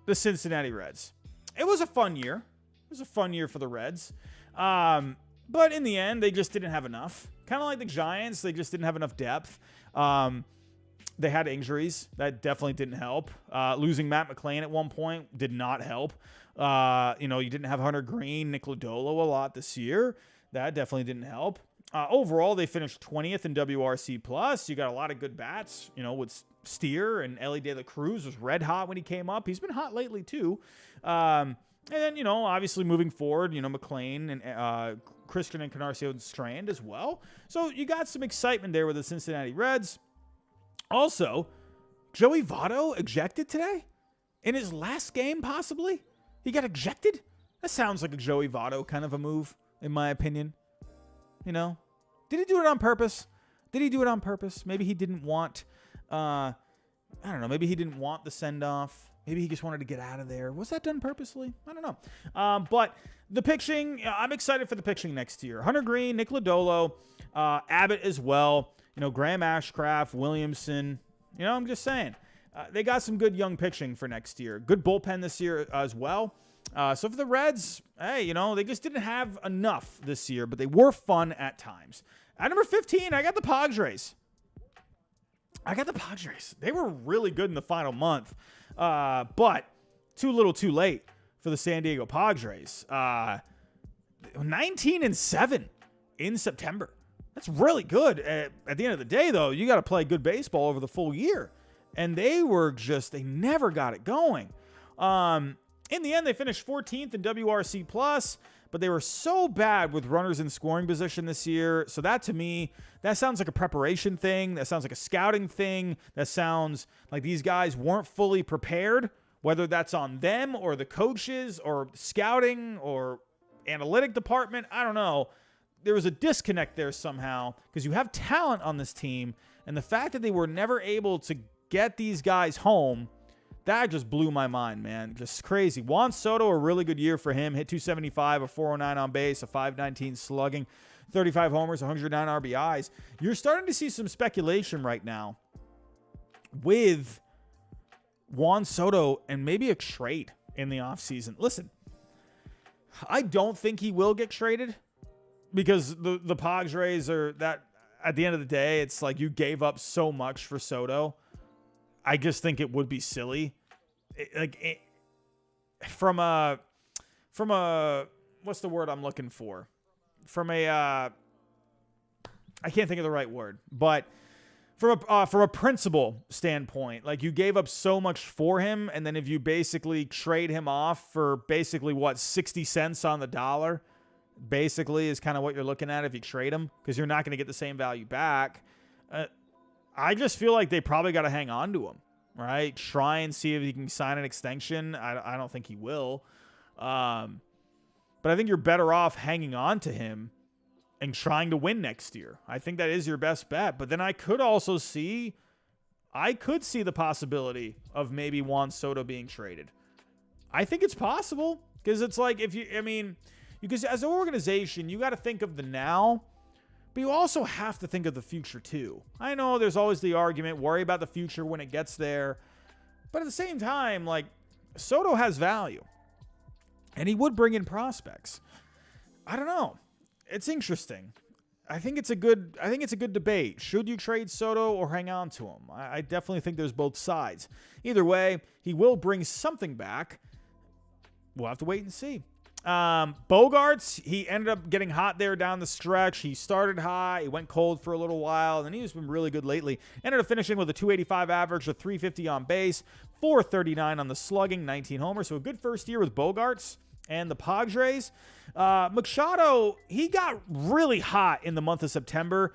the Cincinnati Reds. It was a fun year. It was a fun year for the Reds. But in the end, they just didn't have enough. Kind of like the Giants, they just didn't have enough depth. They had injuries. That definitely didn't help. Losing Matt McClain at one point did not help. You didn't have Hunter Green, Nick Lodolo a lot this year. That definitely didn't help. Overall, they finished 20th in WRC+. You got a lot of good bats, with Steer, and Ellie De La Cruz was red hot when he came up. He's been hot lately, too. And then, obviously moving forward, McClain and Christian Encarnacion Strand as well. So you got some excitement there with the Cincinnati Reds. Also, Joey Votto ejected today? In his last game, possibly? He got ejected? That sounds like a Joey Votto kind of a move, in my opinion. Did he do it on purpose? Maybe he didn't want, I don't know, maybe he didn't want the send-off. Maybe he just wanted to get out of there. Was that done purposely? I don't know. But the pitching, I'm excited for the pitching next year. Hunter Green, Nick Lodolo, Abbott as well. Graham Ashcraft, Williamson. I'm just saying. They got some good young pitching for next year. Good bullpen this year as well. So for the Reds, hey, they just didn't have enough this year, but they were fun at times. At number 15, I got the Padres. They were really good in the final month, but too little too late for the San Diego Padres. 19-7 in September. That's really good. At the end of the day, though, you got to play good baseball over the full year. And they never got it going. In the end, they finished 14th in WRC+, but they were so bad with runners in scoring position this year. So that, to me, that sounds like a preparation thing. That sounds like a scouting thing. That sounds like these guys weren't fully prepared, whether that's on them or the coaches or scouting or analytic department. I don't know. There was a disconnect there somehow because you have talent on this team, and the fact that they were never able to get these guys home, that just blew my mind, man. Just crazy. Juan Soto, a really good year for him. Hit 275, a 409 on base, a 519 slugging, 35 homers, 109 RBIs. You're starting to see some speculation right now with Juan Soto and maybe a trade in the offseason. Listen, I don't think he will get traded because the Padres are that at the end of the day, it's like you gave up so much for Soto. I just think it would be silly. From a what's the word I'm looking for? From a I can't think of the right word, but from a principle standpoint, like you gave up so much for him, and then if you basically trade him off for basically 60 cents on the dollar, basically is kind of what you're looking at if you trade him, because you're not going to get the same value back. I just feel like they probably got to hang on to him, right? Try and see if he can sign an extension. I don't think he will, but I think you're better off hanging on to him and trying to win next year. I think that is your best bet. But then I could see the possibility of maybe Juan Soto being traded. I think it's possible, because it's like because as an organization, you got to think of the now, but you also have to think of the future too. I know there's always the argument, worry about the future when it gets there. But at the same time, like, Soto has value, and he would bring in prospects. I don't know. It's interesting. I think it's a good debate. Should you trade Soto or hang on to him? I definitely think there's both sides. Either way, he will bring something back. We'll have to wait and see. Bogarts, he ended up getting hot there down the stretch. He started high, he went cold for a little while, and then he's been really good lately. Ended up finishing with a 285 average, a 350 on base, 439 on the slugging, 19 homers. So a good first year with Bogarts and the Padres. Machado, he got really hot in the month of September.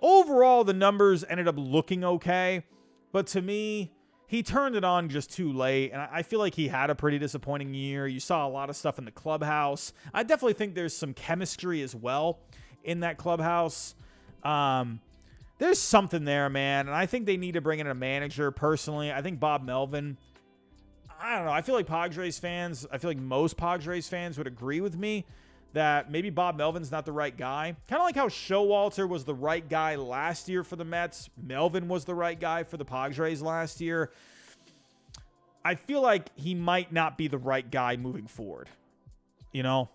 Overall, the numbers ended up looking okay, but to me, he turned it on just too late, and I feel like he had a pretty disappointing year. You saw a lot of stuff in the clubhouse. I definitely think there's some chemistry as well in that clubhouse. There's something there, man, and I think they need to bring in a manager personally. I think Bob Melvin, I don't know. I feel like most Padres fans would agree with me that maybe Bob Melvin's not the right guy. Kind of like how Showalter was the right guy last year for the Mets. Melvin was the right guy for the Padres last year. I feel like he might not be the right guy moving forward. You know?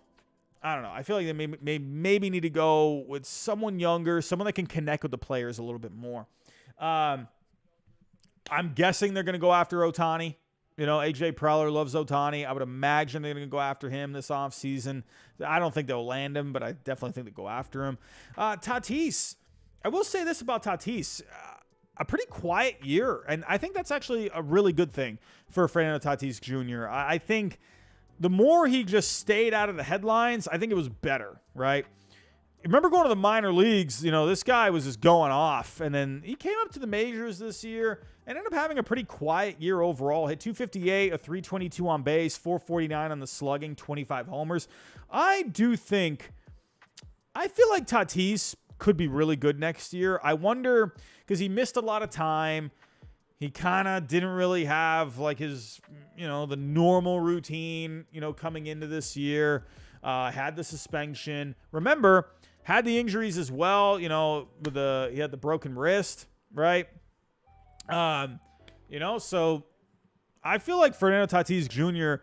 I don't know. I feel like they maybe need to go with someone younger, someone that can connect with the players a little bit more. I'm guessing they're going to go after Ohtani. You know, AJ Preller loves Ohtani. I would imagine they're going to go after him this offseason. I don't think they'll land him, but I definitely think they'll go after him. Tatis. I will say this about Tatis. A pretty quiet year, and I think that's actually a really good thing for Fernando Tatis Jr. I think the more he just stayed out of the headlines, I think it was better, right? Remember going to the minor leagues, you know, this guy was just going off, and then he came up to the majors this year and ended up having a pretty quiet year overall. Hit 258, a 322 on base, 449 on the slugging, 25 homers. I feel like Tatis could be really good next year. I wonder, because he missed a lot of time. He kind of didn't really have like his, you know, the normal routine, you know, coming into this year. Had the suspension. Remember, had the injuries as well, you know, he had the broken wrist, right? You know, so I feel like Fernando Tatis Jr.,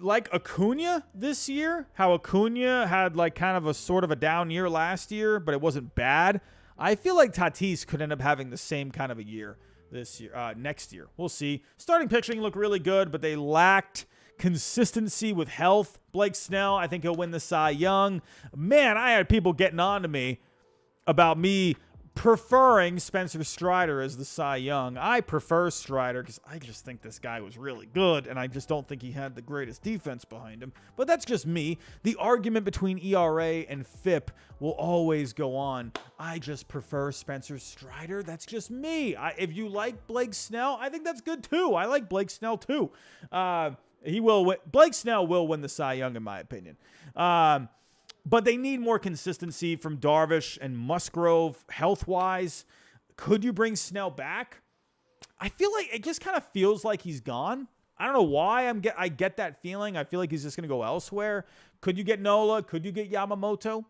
like Acuna this year, how Acuna had like kind of a sort of a down year last year, but it wasn't bad. I feel like Tatis could end up having the same kind of a year this year, next year. We'll see. Starting pitching looked really good, but they lacked consistency with health. Blake Snell, I think he'll win the Cy Young. Man, I had people getting on to me about me preferring Spencer Strider as the Cy Young. I prefer Strider because I just think this guy was really good, and I just don't think he had the greatest defense behind him. But that's just me. The argument between ERA and FIP will always go on. I just prefer Spencer Strider. That's just me. If you like Blake Snell, I think that's good too. I like Blake Snell too. He will win. Blake Snell will win the Cy Young, in my opinion. But they need more consistency from Darvish and Musgrove health-wise. Could you bring Snell back? I feel like it just kind of feels like he's gone. I don't know why I get that feeling. I feel like he's just going to go elsewhere. Could you get Nola? Could you get Yamamoto?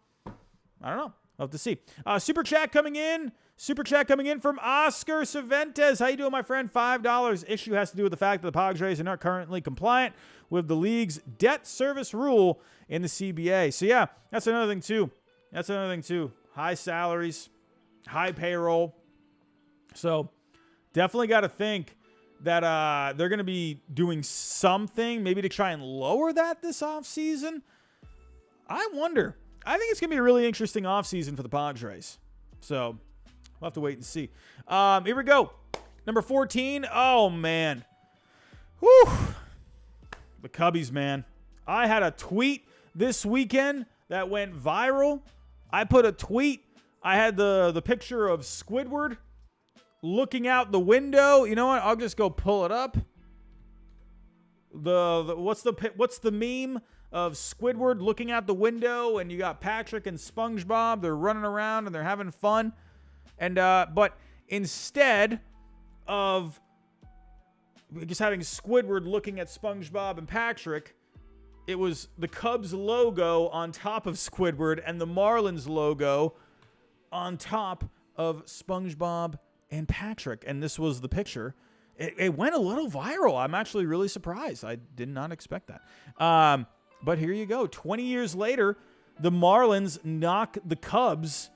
I don't know. We'll have to see. Super chat coming in. Super chat coming in from Oscar Cervantes. How you doing, my friend? $5. Issue has to do with the fact that the Padres are not currently compliant with the league's debt service rule in the CBA. So, yeah, that's another thing, too. High salaries, high payroll. So, definitely got to think that they're going to be doing something maybe to try and lower that this offseason. I wonder. I think it's going to be a really interesting offseason for the Padres. So, we'll have to wait and see. Here we go. Number 14. Oh, man. Whew. The Cubbies, man. I had a tweet this weekend that went viral. I put a tweet. I had the picture of Squidward looking out the window. You know what? I'll just go pull it up. What's the meme of Squidward looking out the window, and you got Patrick and SpongeBob. They're running around and they're having fun. And but instead of just having Squidward looking at SpongeBob and Patrick, it was the Cubs logo on top of Squidward and the Marlins logo on top of SpongeBob and Patrick. And this was the picture. It went a little viral. I'm actually really surprised. I did not expect that. But here you go. 20 years later, the Marlins knock the Cubs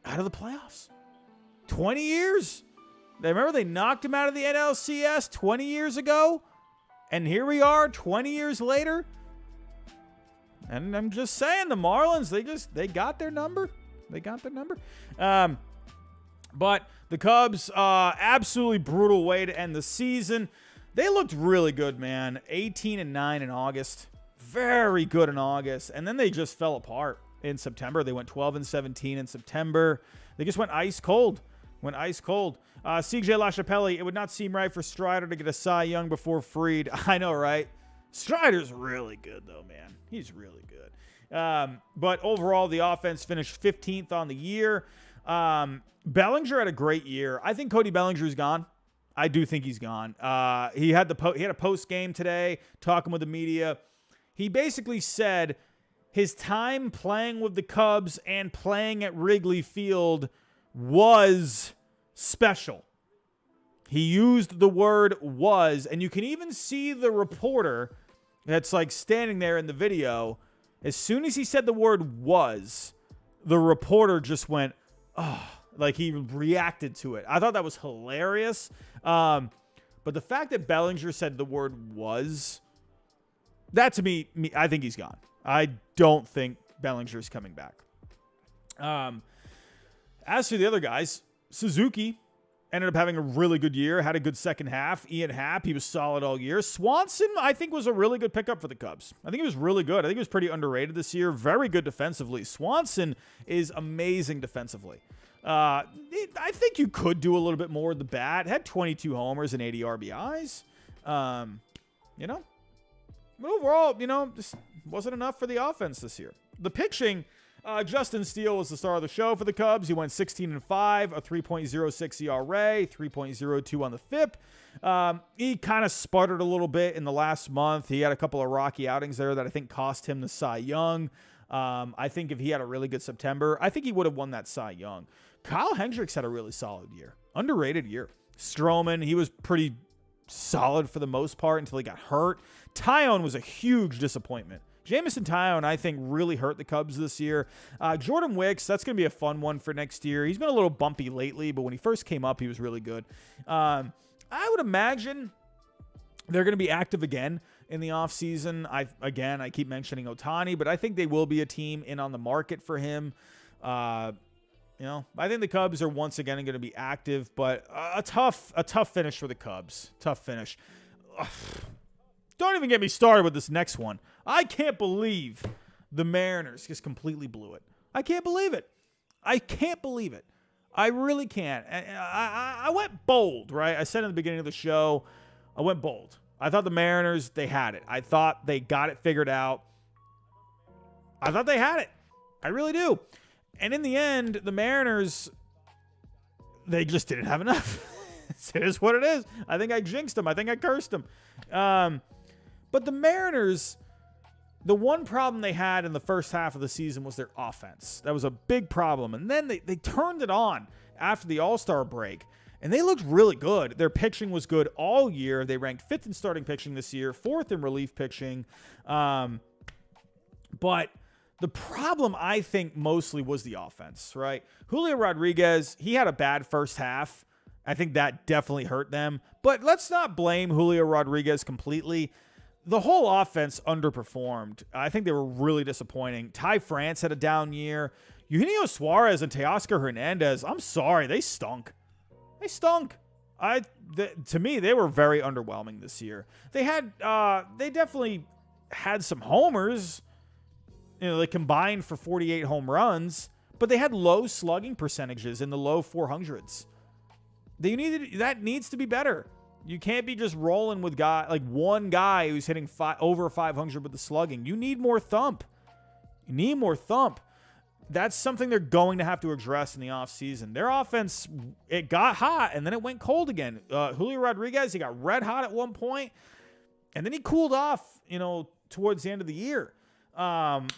out of the playoffs. 20 years. Remember they knocked him out of the NLCS 20 years ago? And here we are 20 years later. And I'm just saying, the Marlins, they got their number. They got their number. But the Cubs, absolutely brutal way to end the season. They looked really good, man. 18-9 in August. Very good in August. And then they just fell apart in September. They went 12-17 in September. They just went ice cold. CJ LaChapelle, it would not seem right for Strider to get a Cy Young before Fried. I know, right? Strider's really good, though, man. He's really good. But overall, the offense finished 15th on the year. Bellinger had a great year. I think Cody Bellinger's gone. I do think he's gone. He had a post game today talking with the media. He basically said his time playing with the Cubs and playing at Wrigley Field was special. He used the word was, and you can even see the reporter that's like standing there in the video. As soon as he said the word was, the reporter just went, oh, like he reacted to it. I thought that was hilarious. But the fact that Bellinger said the word was, that to me, I think he's gone. I don't think Bellinger's coming back. As for the other guys, Suzuki ended up having a really good year, had a good second half. Ian Happ, he was solid all year. Swanson, I think, was a really good pickup for the Cubs. I think he was really good. I think he was pretty underrated this year. Very good defensively. Swanson is amazing defensively. I think you could do a little bit more with the bat. Had 22 homers and 80 RBIs. But overall, just wasn't enough for the offense this year. The pitching, Justin Steele was the star of the show for the Cubs. He went 16-5, a 3.06 ERA, 3.02 on the FIP. He kind of sputtered a little bit in the last month. He had a couple of rocky outings there that I think cost him the Cy Young. I think if he had a really good September, I think he would have won that Cy Young. Kyle Hendricks had a really solid year. Underrated year. Stroman, he was pretty solid for the most part until he got hurt. Taillon was a huge disappointment. Jameson Taillon, I think, really hurt the Cubs this year. Jordan Wicks, that's going to be a fun one for next year. He's been a little bumpy lately, but when he first came up, he was really good. I would imagine they're going to be active again in the offseason. I keep mentioning Ohtani, but I think they will be a team in on the market for him. I think the Cubs are once again going to be active, but a tough finish for the Cubs. Tough finish. Ugh. Don't even get me started with this next one. I can't believe the Mariners just completely blew it. I can't believe it. I really can't. I went bold, right? I said in the beginning of the show, I went bold. I thought the Mariners, they had it. I thought they got it figured out. I thought they had it. I really do. And in the end, the Mariners, they just didn't have enough. It is what it is. I think I jinxed them. I think I cursed them. But the Mariners, The one problem they had in the first half of the season was their offense. That was a big problem. And then they turned it on after the All-Star break, and they looked really good. Their pitching was good all year. They ranked 5th in starting pitching this year, 4th in relief pitching. But the problem, I think, mostly was the offense, right? Julio Rodriguez, he had a bad first half. I think that definitely hurt them. But let's not blame Julio Rodriguez completely. The whole offense underperformed. I think they were really disappointing. Ty France had a down year. Eugenio Suarez and Teoscar Hernandez, I'm sorry, they stunk. They stunk. To me, they were very underwhelming this year. They definitely had some homers. You know, they combined for 48 home runs, but they had low slugging percentages in the low 400s. That needs to be better. You can't be just rolling with one guy who's hitting over 500 with the slugging. You need more thump. That's something they're going to have to address in the offseason. Their offense, it got hot, and then it went cold again. Julio Rodriguez, he got red hot at one point, and then he cooled off, towards the end of the year.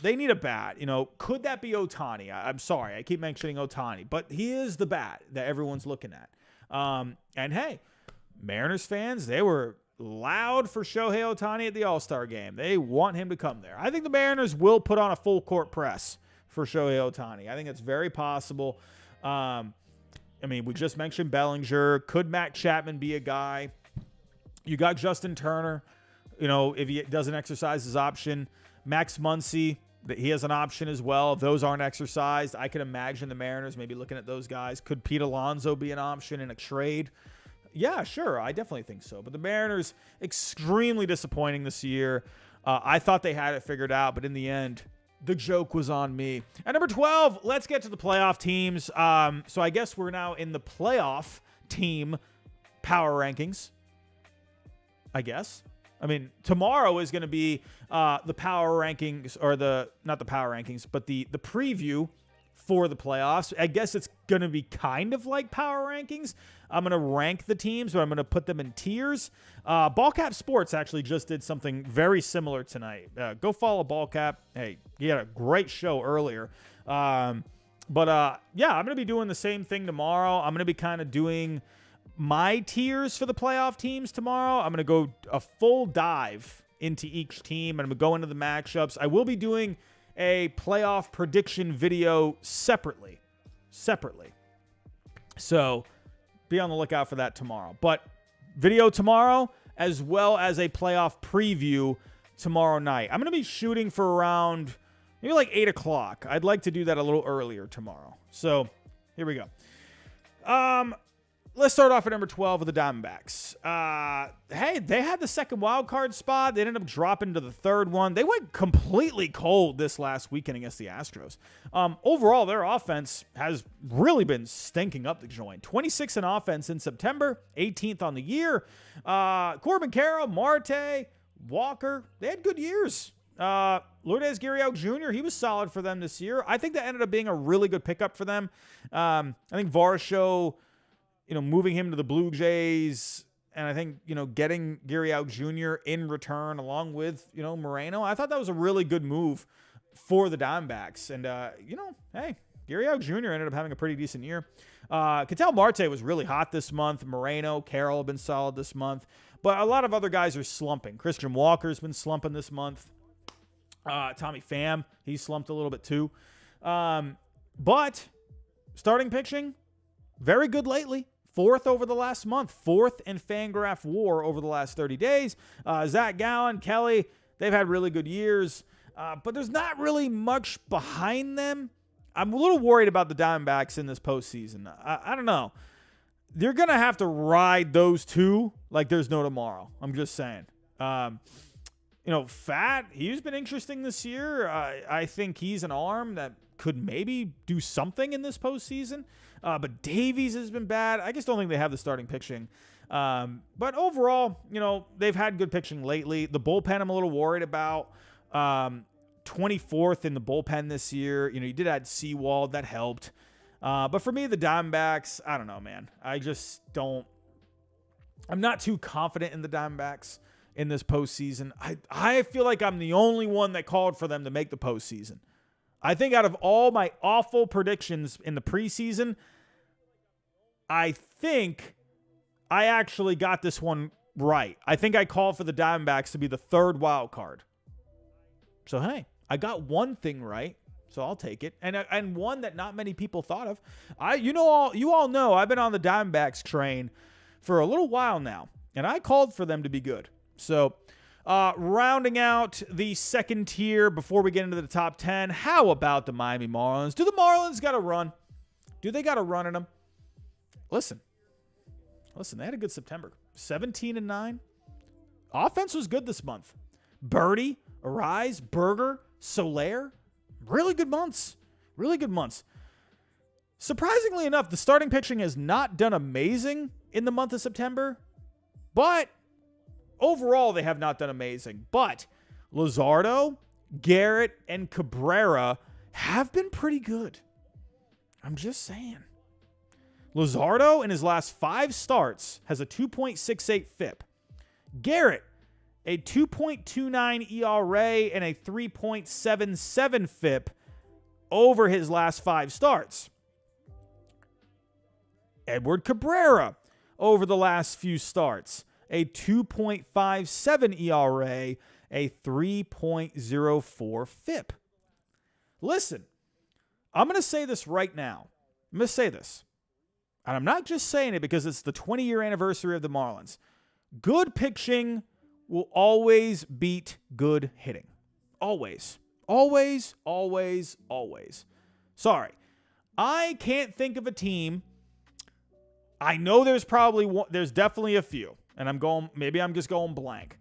They need a bat. Could that be Ohtani? I'm sorry, I keep mentioning Ohtani, but he is the bat that everyone's looking at. And hey, Mariners fans, they were loud for Shohei Ohtani at the All-Star game. They want him to come there. I think the Mariners will put on a full court press for Shohei Ohtani. I think it's very possible. We just mentioned Bellinger. Could Matt Chapman be a guy? You got Justin Turner, if he doesn't exercise his option. Max Muncy, he has an option as well. If those aren't exercised, I could imagine the Mariners maybe looking at those guys. Could Pete Alonso be an option in a trade? Yeah, sure. I definitely think so. But the Mariners, extremely disappointing this year. I thought they had it figured out, but in the end, the joke was on me. At number 12, let's get to the playoff teams. So I guess we're now in the playoff team power rankings, I guess. Tomorrow is going to be the power rankings, or not the power rankings, but the preview for the playoffs. I guess it's going to be kind of like power rankings. I'm going to rank the teams, but I'm going to put them in tiers. Ballcap Sports actually just did something very similar tonight. Go follow Ballcap. Hey, he had a great show earlier. I'm going to be doing the same thing tomorrow. I'm going to be kind of doing my tiers for the playoff teams tomorrow. I'm going to go a full dive into each team, and I'm going to go into the matchups. I will be doing a playoff prediction video separately. So be on the lookout for that tomorrow. But video tomorrow, as well as a playoff preview tomorrow night. I'm going to be shooting for around maybe like 8 o'clock. I'd like to do that a little earlier tomorrow. So here we go. Let's start off at number 12 with the Diamondbacks. Hey, they had the second wild card spot. They ended up dropping to the third one. They went completely cold this last weekend against the Astros. Overall, their offense has really been stinking up the joint. 26 in offense in September, 18th on the year. Corbin Carroll, Marte, Walker, they had good years. Lourdes Gurriel Jr., he was solid for them this year. I think that ended up being a really good pickup for them. I think Varsho, moving him to the Blue Jays, and I think, getting Gurriel Jr. in return along with, Moreno, I thought that was a really good move for the Diamondbacks. And, hey, Gurriel Jr. ended up having a pretty decent year. Ketel Marte was really hot this month. Moreno, Carroll have been solid this month. But a lot of other guys are slumping. Christian Walker's been slumping this month. Tommy Pham, he slumped a little bit too. But starting pitching, very good lately. 4th over the last month. 4th in Fangraph WAR over the last 30 days. Zach Gallen, Kelly, they've had really good years. But there's not really much behind them. I'm a little worried about the Diamondbacks in this postseason. I don't know. They're going to have to ride those two like there's no tomorrow. I'm just saying. Fat, he's been interesting this year. I think he's an arm that could maybe do something in this postseason. But Davies has been bad. I just don't think they have the starting pitching. But overall, they've had good pitching lately. The bullpen I'm a little worried about. 24th in the bullpen this year. You did add Seawald. That helped. But for me, the Diamondbacks, I don't know, man. I'm not too confident in the Diamondbacks. in this postseason. I feel like I'm the only one that called for them to make the postseason. I think out of all my awful predictions in the preseason, I think I actually got this one right. I think I called for the Diamondbacks to be the third wild card. So, hey, I got one thing right, so I'll take it. And one that not many people thought of. You all know I've been on the Diamondbacks train for a little while now, and I called for them to be good. So, rounding out the second tier before we get into the top 10, how about the Miami Marlins? Do the Marlins got a run? Do they got a run in them? Listen, they had a good September. 17-9. Offense was good this month. Birdie, Arise, Berger, Soler. Really good months. Really good months. Surprisingly enough, the starting pitching has not done amazing in the month of September, but overall they have not done amazing. But Luzardo, Garrett, and Cabrera have been pretty good. I'm just saying. Luzardo, in his last 5 starts, has a 2.68 FIP. Garrett, a 2.29 ERA and a 3.77 FIP over his last 5 starts. Edward Cabrera, over the last few starts, a 2.57 ERA, a 3.04 FIP. Listen, I'm going to say this right now. I'm going to say this. And I'm not just saying it because it's the 20-year anniversary of the Marlins. Good pitching will always beat good hitting. Always. Always, always, always. Sorry. I can't think of a team. I know there's definitely a few. And maybe I'm just going blank.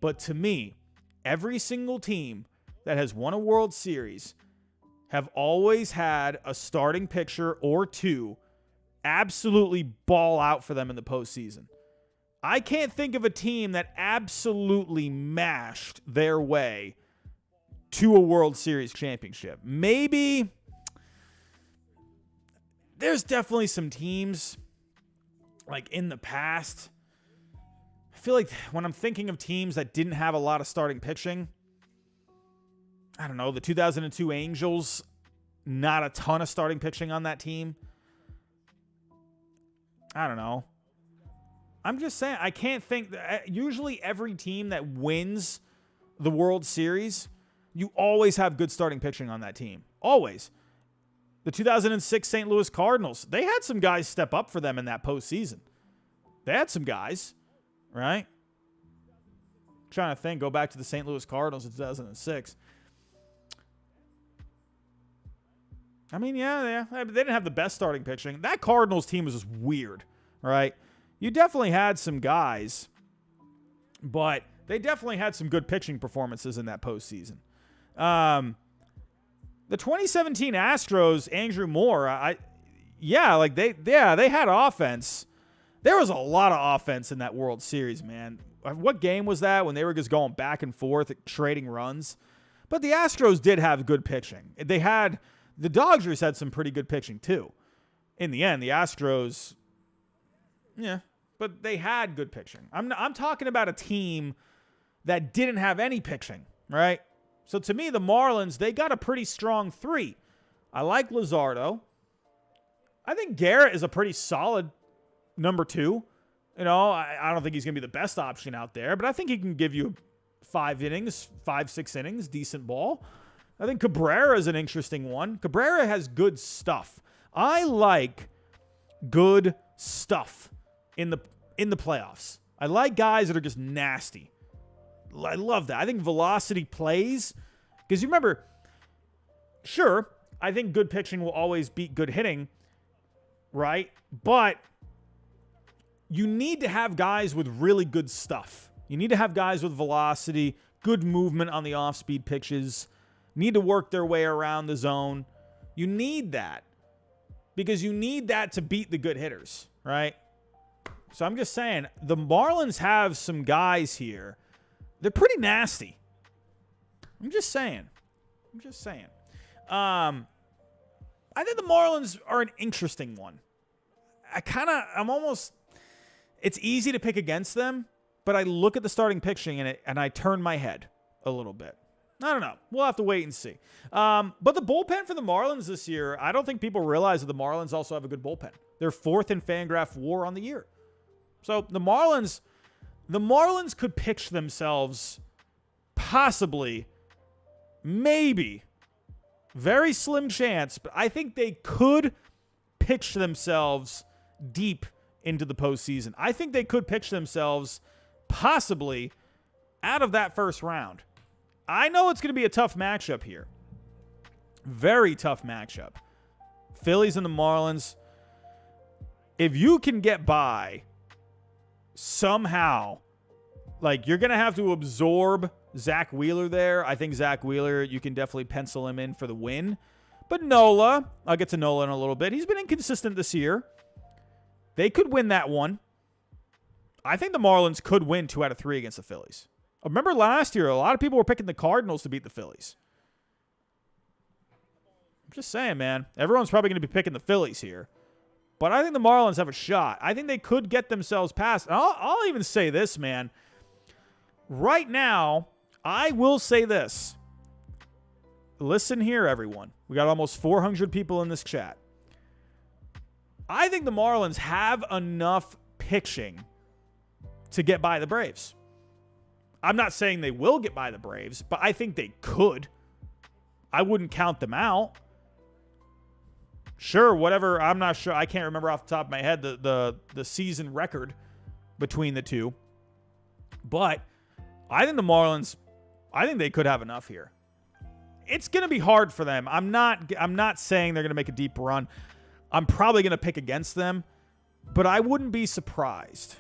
But to me, every single team that has won a World Series have always had a starting pitcher or two absolutely ball out for them in the postseason. I can't think of a team that absolutely mashed their way to a World Series championship. Maybe there's definitely some teams like in the past. I feel like when I'm thinking of teams that didn't have a lot of starting pitching, I don't know, the 2002 Angels, not a ton of starting pitching on that team. I don't know. I'm just saying, I can't think. Usually every team that wins the World Series, you always have good starting pitching on that team. Always. The 2006 St. Louis Cardinals, they had some guys step up for them in that postseason. They had some guys, right? Trying to think, go back to the St. Louis Cardinals in 2006. I mean, yeah, they didn't have the best starting pitching. That Cardinals team was just weird, right? You definitely had some guys, but they definitely had some good pitching performances in that postseason. The 2017 Astros, Andrew Moore, they had offense. There was a lot of offense in that World Series, man. What game was that when they were just going back and forth, trading runs? But the Astros did have good pitching. The Dodgers had some pretty good pitching, too. In the end, the Astros, but they had good pitching. I'm talking about a team that didn't have any pitching, right? So to me, the Marlins, they got a pretty strong 3. I like Luzardo. I think Garrett is a pretty solid number 2. You know, I don't think he's going to be the best option out there, but I think he can give you 5 innings, 5-6 innings, decent ball. I think Cabrera is an interesting one. Cabrera has good stuff. I like good stuff in the playoffs. I like guys that are just nasty. I love that. I think velocity plays. Because you remember, sure, I think good pitching will always beat good hitting, right? But you need to have guys with really good stuff. You need to have guys with velocity, good movement on the off-speed pitches, need to work their way around the zone. You need that because you need that to beat the good hitters, right? So I'm just saying, the Marlins have some guys here. They're pretty nasty. I'm just saying. I think the Marlins are an interesting one. It's easy to pick against them but I look at the starting pitching in it, and I turn my head a little bit. I don't know. We'll have to wait and see. But the bullpen for the Marlins this year, I don't think people realize that the Marlins also have a good bullpen. They're 4th in Fangraph WAR on the year. So the Marlins could pitch themselves possibly, maybe, very slim chance, but I think they could pitch themselves deep into the postseason. I think they could pitch themselves possibly out of that first round. I know it's going to be a tough matchup here. Very tough matchup. Phillies and the Marlins. If you can get by somehow, like you're going to have to absorb Zach Wheeler there. I think Zach Wheeler, you can definitely pencil him in for the win. But Nola, I'll get to Nola in a little bit. He's been inconsistent this year. They could win that one. I think the Marlins could win 2 out of 3 against the Phillies. Remember last year, a lot of people were picking the Cardinals to beat the Phillies. I'm just saying, man. Everyone's probably going to be picking the Phillies here. But I think the Marlins have a shot. I think they could get themselves past. And I'll even say this, man. Right now, I will say this. Listen here, everyone. We got almost 400 people in this chat. I think the Marlins have enough pitching to get by the Braves. I'm not saying they will get by the Braves, but I think they could. I wouldn't count them out. Sure, whatever. I'm not sure. I can't remember off the top of my head the season record between the two. But I think the Marlins, I think they could have enough here. It's going to be hard for them. I'm not saying they're going to make a deep run. I'm probably going to pick against them, but I wouldn't be surprised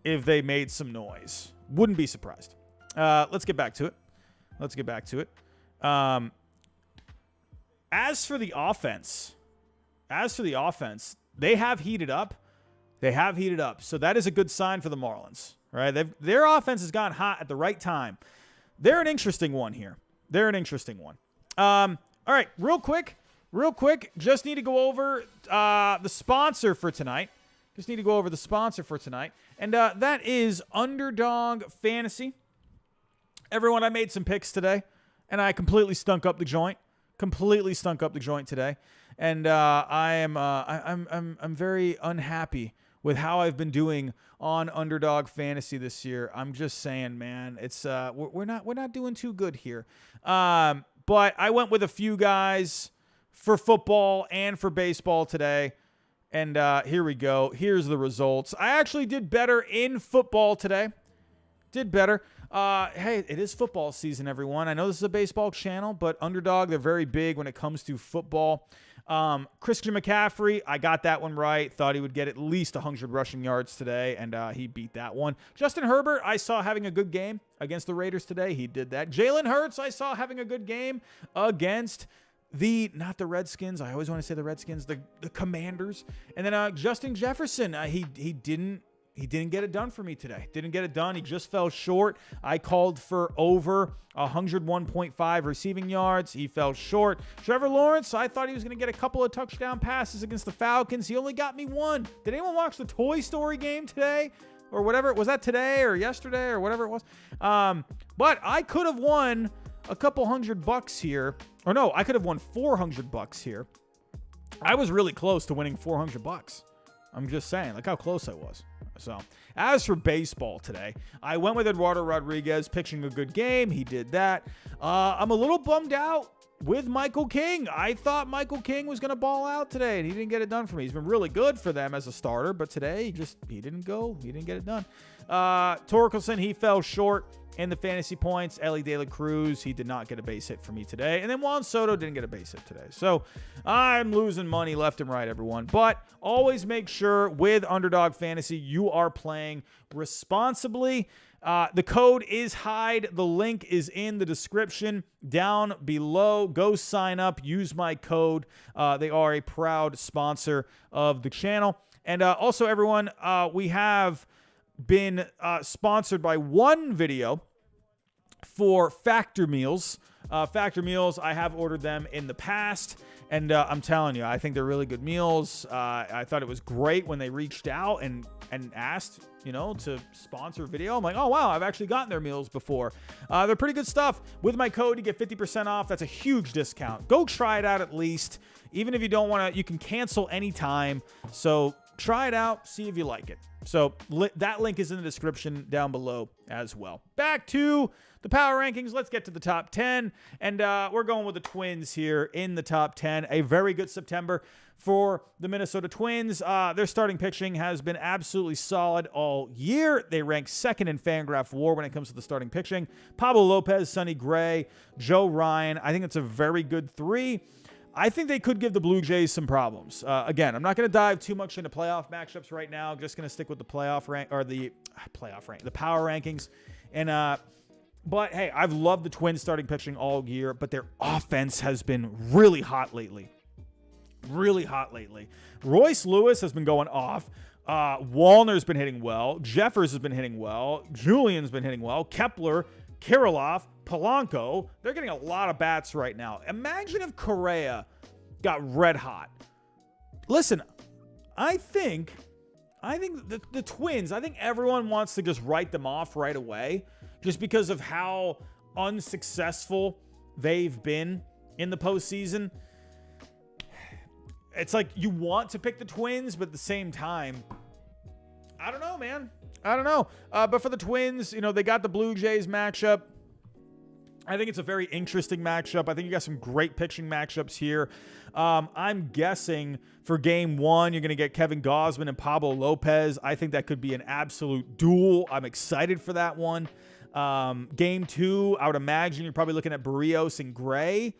if they made some noise. Wouldn't be surprised. Let's get back to it. As for the offense, they have heated up. So that is a good sign for the Marlins, right? Their offense has gotten hot at the right time. They're an interesting one here. All right, real quick. Just need to go over the sponsor for tonight. And that is Underdog Fantasy. Everyone, I made some picks today, and I completely stunk up the joint. Today. And I'm very unhappy with how I've been doing on Underdog Fantasy this year. I'm just saying, man, it's we're not doing too good here. But I went with a few guys for football and for baseball today. And here we go. Here's the results. I actually did better in football today. Hey, it is football season, everyone. I know this is a baseball channel, but Underdog, they're very big when it comes to football. Christian McCaffrey, I got that one right. Thought he would get at least 100 rushing yards today, and he beat that one. Justin Herbert, I saw having a good game against the Raiders today. He did that. Jalen Hurts, I saw having a good game against not the Redskins. I always want to say the Redskins, the Commanders. And then Justin Jefferson, he didn't get it done for me today. He just fell short. I called for over 101.5 receiving yards. He fell short. Trevor Lawrence, I thought he was going to get a couple of touchdown passes against the Falcons. He only got me one. Did anyone watch the Toy Story game today? Or whatever. Was that today or yesterday or whatever it was? But I could have won a couple $100 here. Or no, I could have won $400 here. I was really close to winning $400. I'm just saying, look how close I was. So, as for baseball today, I went with Eduardo Rodriguez pitching a good game. He did that. I'm a little bummed out with Michael King. I thought Michael King was going to ball out today, and he didn't get it done for me. He's been really good for them as a starter, but today he didn't go. He didn't get it done. Torkelson, he fell short in the fantasy points. Ellie De La Cruz, he did not get a base hit for me today. And then Juan Soto didn't get a base hit today. So I'm losing money left and right, everyone. But always make sure with Underdog Fantasy, you are playing responsibly. The code is HYDE. The link is in the description down below. Go sign up. Use my code. They are a proud sponsor of the channel. And also, everyone, we have been sponsored by one video for Factor Meals. Factor Meals, I have ordered them in the past, and I'm telling you, I think they're really good meals. I thought it was great when they reached out and and asked, to sponsor a video. I'm like, oh, wow, I've actually gotten their meals before. They're pretty good stuff. With my code, you get 50% off. That's a huge discount. Go try it out at least. Even if you don't want to, you can cancel anytime. So try it out, see if you like it. So that link is in the description down below as well. Back to the power rankings. Let's get to the top 10. And we're going with the Twins here in the top 10. A very good September for the Minnesota Twins. Their starting pitching has been absolutely solid all year. They rank second in Fangraph WAR when it comes to the starting pitching. Pablo Lopez, Sonny Gray, Joe Ryan. I think it's a very good 3. I think they could give the Blue Jays some problems. Again, I'm not going to dive too much into playoff matchups right now. I'm just going to stick with the power rankings. And but hey, I've loved the Twins starting pitching all year, but their offense has been really hot lately. Royce Lewis has been going off. Wallner's been hitting well. Jeffers has been hitting well. Julian's been hitting well. Kepler, Kirilloff, Polanco, they're getting a lot of bats right now. Imagine if Correa got red hot. Listen, I think the Twins, I think everyone wants to just write them off right away just because of how unsuccessful they've been in the postseason. It's like you want to pick the Twins, but at the same time, I don't know, man. I don't know. But for the Twins, they got the Blue Jays matchup. I think it's a very interesting matchup. I think you got some great pitching matchups here. I'm guessing for game 1, you're going to get Kevin Gausman and Pablo Lopez. I think that could be an absolute duel. I'm excited for that one. Game 2, I would imagine you're probably looking at Barrios and Gray.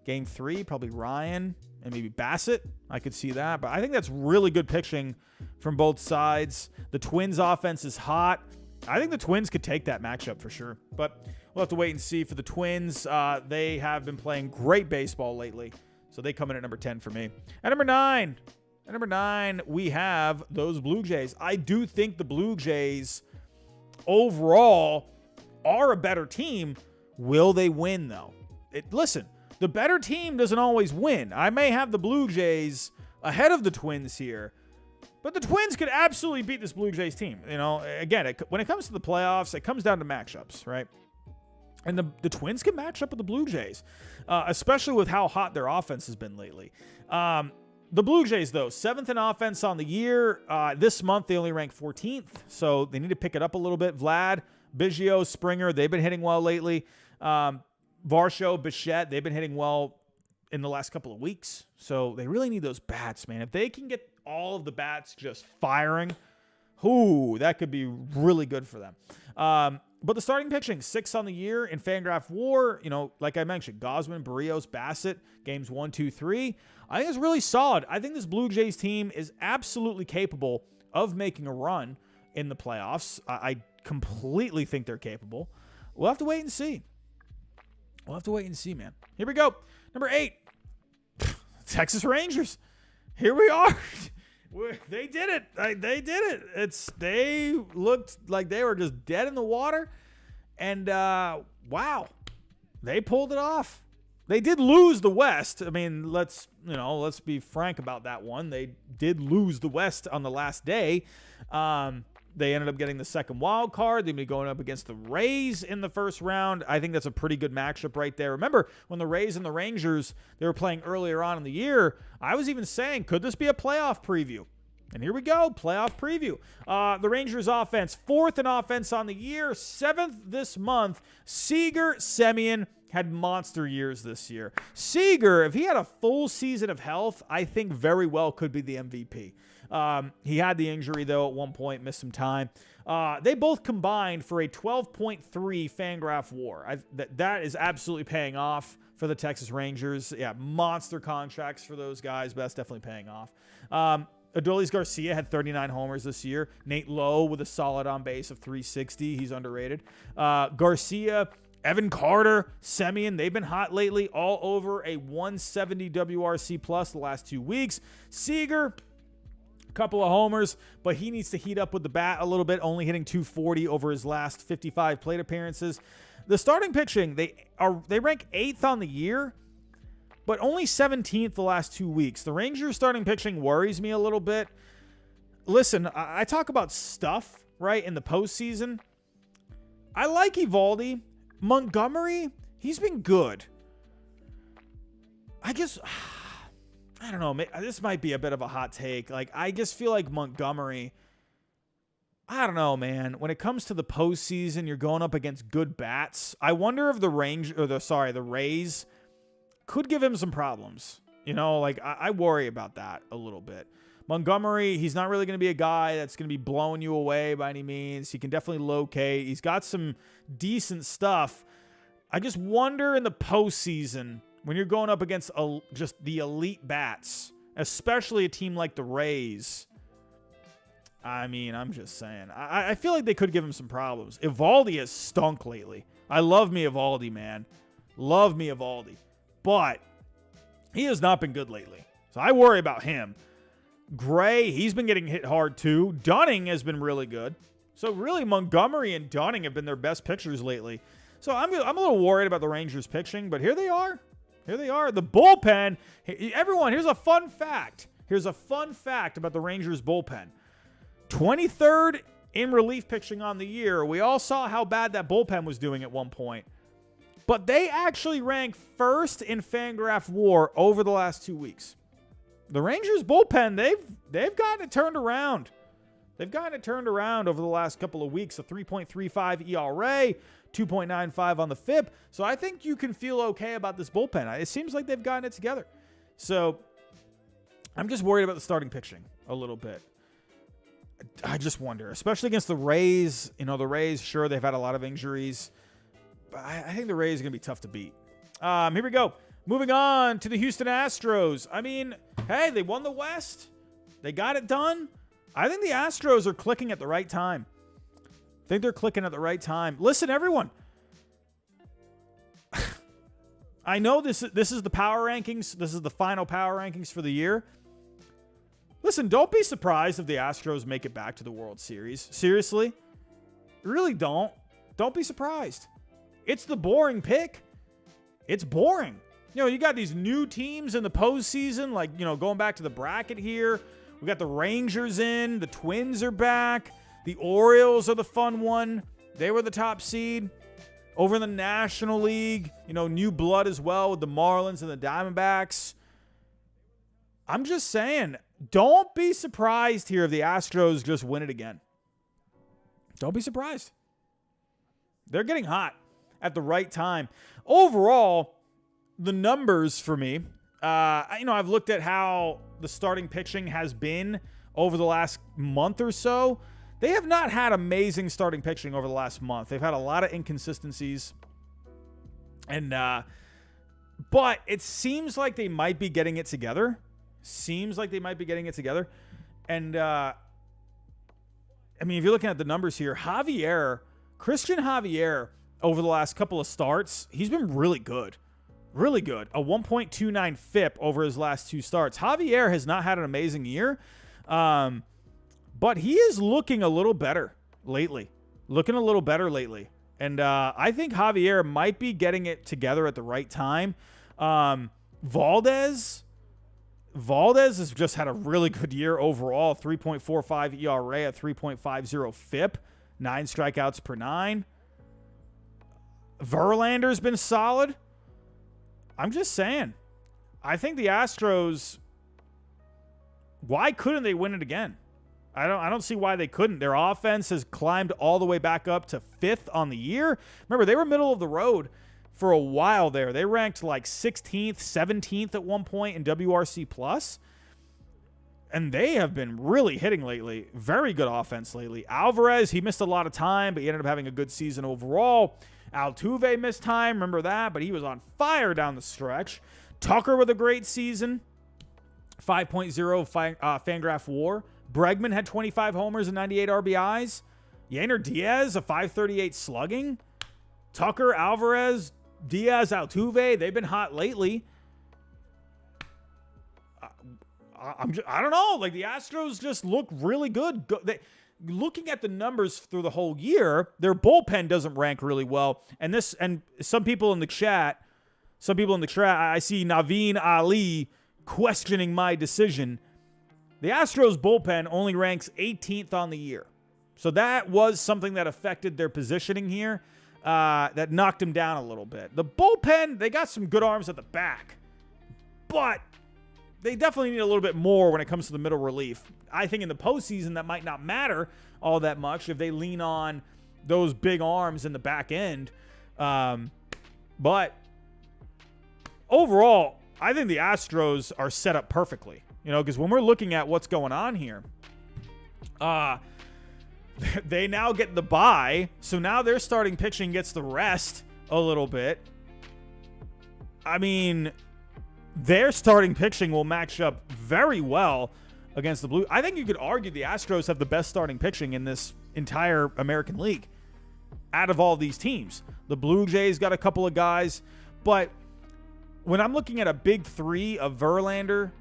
Game 3, probably Ryan and maybe Bassett. I could see that. But I think that's really good pitching from both sides. The Twins offense is hot. I think the Twins could take that matchup for sure. But we'll have to wait and see for the Twins. They have been playing great baseball lately. So they come in at number 10 for me. At number 9, we have those Blue Jays. I do think the Blue Jays overall are a better team. Will they win, though? Listen, the better team doesn't always win. I may have the Blue Jays ahead of the Twins here, but the Twins could absolutely beat this Blue Jays team. Again, when it comes to the playoffs, it comes down to matchups, right? And the Twins can match up with the Blue Jays, especially with how hot their offense has been lately. The Blue Jays, though, 7th in offense on the year. This month, they only rank 14th, so they need to pick it up a little bit. Vlad, Biggio, Springer, they've been hitting well lately. Varsho, Bichette, they've been hitting well in the last couple of weeks. So they really need those bats, man. If they can get all of the bats just firing, that could be really good for them. But the starting pitching, 6th on the year in Fangraph WAR, like I mentioned, Gausman, Barrios, Bassett, games 1, 2, 3. I think it's really solid. I think this Blue Jays team is absolutely capable of making a run in the playoffs. I completely think they're capable. We'll have to wait and see. Man. Here we go. Number 8, Texas Rangers. Here we are. They did it. They looked like they were just dead in the water. And, wow, they pulled it off. They did lose the West. I mean, let's be frank about that one. They did lose the West on the last day. They ended up getting the second wild card. They'll be going up against the Rays in the first round. I think that's a pretty good matchup right there. Remember, when the Rays and the Rangers, they were playing earlier on in the year, I was even saying, could this be a playoff preview? And here we go, playoff preview. The Rangers offense, 4th in offense on the year, 7th this month. Seager, Semien had monster years this year. Seager, if he had a full season of health, I think very well could be the MVP. He had the injury, though, at one point, missed some time. They both combined for a 12.3 Fangraph WAR. That is absolutely paying off for the Texas Rangers. Yeah, monster contracts for those guys, but that's definitely paying off. Adolis Garcia had 39 homers this year. Nate Lowe with a solid on base of 360. He's underrated. Garcia, Evan Carter, Semien, they've been hot lately, all over a 170 WRC plus the last 2 weeks. Seager, couple of homers, but he needs to heat up with the bat a little bit, only hitting 240 over his last 55 plate appearances. The starting pitching, they rank 8th on the year, but only 17th the last 2 weeks. The Rangers starting pitching worries me a little bit. listen, I talk about stuff, right, in the postseason. I like Eovaldi. Montgomery, he's been good. I guess, I don't know. This might be a bit of a hot take. Like, I just feel like Montgomery, I don't know, man. When it comes to the postseason, you're going up against good bats. I wonder if the Rays could give him some problems. You know, like, I worry about that a little bit. Montgomery, he's not really going to be a guy that's going to be blowing you away by any means. He can definitely locate. He's got some decent stuff. I just wonder in the postseason, when you're going up against just the elite bats, especially a team like the Rays, I mean, I'm just saying. I feel like they could give him some problems. Eovaldi has stunk lately. I love me Eovaldi, man. Love me Eovaldi. But he has not been good lately. So I worry about him. Gray, he's been getting hit hard too. Dunning has been really good. So really, Montgomery and Dunning have been their best pitchers lately. So I'm a little worried about the Rangers pitching, but here they are. Here they are. The bullpen. Everyone, here's a fun fact. Here's a fun fact about the Rangers bullpen. 23rd in relief pitching on the year. We all saw how bad that bullpen was doing at one point. But they actually rank first in Fangraph WAR over the last 2 weeks. The Rangers bullpen, they've gotten it turned around. They've gotten it turned around over the last couple of weeks. A 3.35 ERA, 2.95 on the FIP. So I think you can feel okay about this bullpen. It seems like they've gotten it together. So I'm just worried about the starting pitching a little bit. I just wonder, especially against the Rays. You know, the Rays, sure, they've had a lot of injuries. But I think the Rays are going to be tough to beat. Here we go. Moving on to the Houston Astros. I mean, hey, they won the West. They got it done. I think the Astros are clicking at the right time. I think they're clicking at the right time. Listen, everyone. I know this is the power rankings. This is the final power rankings for the year. Listen, don't be surprised if the Astros make it back to the World Series. Seriously. Really don't. Don't be surprised. It's the boring pick. It's boring. You know, you got these new teams in the postseason, like, you know, going back to the bracket here. We got the Rangers in. The Twins are back. The Orioles are the fun one. They were the top seed. Over in the National League, you know, new blood as well with the Marlins and the Diamondbacks. I'm just saying, don't be surprised here if the Astros just win it again. Don't be surprised. They're getting hot at the right time. Overall, the numbers for me, I've looked at how the starting pitching has been over the last month or so. They have not had amazing starting pitching over the last month. They've had a lot of inconsistencies. And, but it seems like they might be getting it together. And, I mean, if you're looking at the numbers here, Christian Javier, over the last couple of starts, he's been really good. Really good. A 1.29 FIP over his last two starts. Javier has not had an amazing year, but he is looking a little better lately. And I think Javier might be getting it together at the right time. Valdez has just had a really good year overall. 3.45 ERA, a 3.50 FIP, 9 strikeouts per 9. Verlander's been solid. I'm just saying. I think the Astros, why couldn't they win it again? I don't see why they couldn't. Their offense has climbed all the way back up to 5th on the year. Remember, they were middle of the road for a while there. They ranked like 16th, 17th at one point in WRC plus. And they have been really hitting lately. Very good offense lately. Alvarez, he missed a lot of time, but he ended up having a good season overall. Altuve missed time, remember that, but he was on fire down the stretch. Tucker with a great season. 5.0 Fangraph WAR. Bregman had 25 homers and 98 RBIs. Yainer Diaz, a 538 slugging. Tucker, Alvarez, Diaz, Altuve, they've been hot lately. I don't know. Like, the Astros just look really good. Looking at the numbers through the whole year, their bullpen doesn't rank really well. And some people in the chat, I see Naveen Ali questioning my decision. The Astros bullpen only ranks 18th on the year. So that was something that affected their positioning here, that knocked them down a little bit. The bullpen, they got some good arms at the back, but they definitely need a little bit more when it comes to the middle relief. I think in the postseason that might not matter all that much if they lean on those big arms in the back end. But overall, I think the Astros are set up perfectly. Because when we're looking at what's going on here, they now get the bye, so now their starting pitching gets the rest a little bit. I mean, their starting pitching will match up very well against the Blue. I think you could argue the Astros have the best starting pitching in this entire American League out of all these teams. The Blue Jays got a couple of guys, but when I'm looking at a big three of Verlander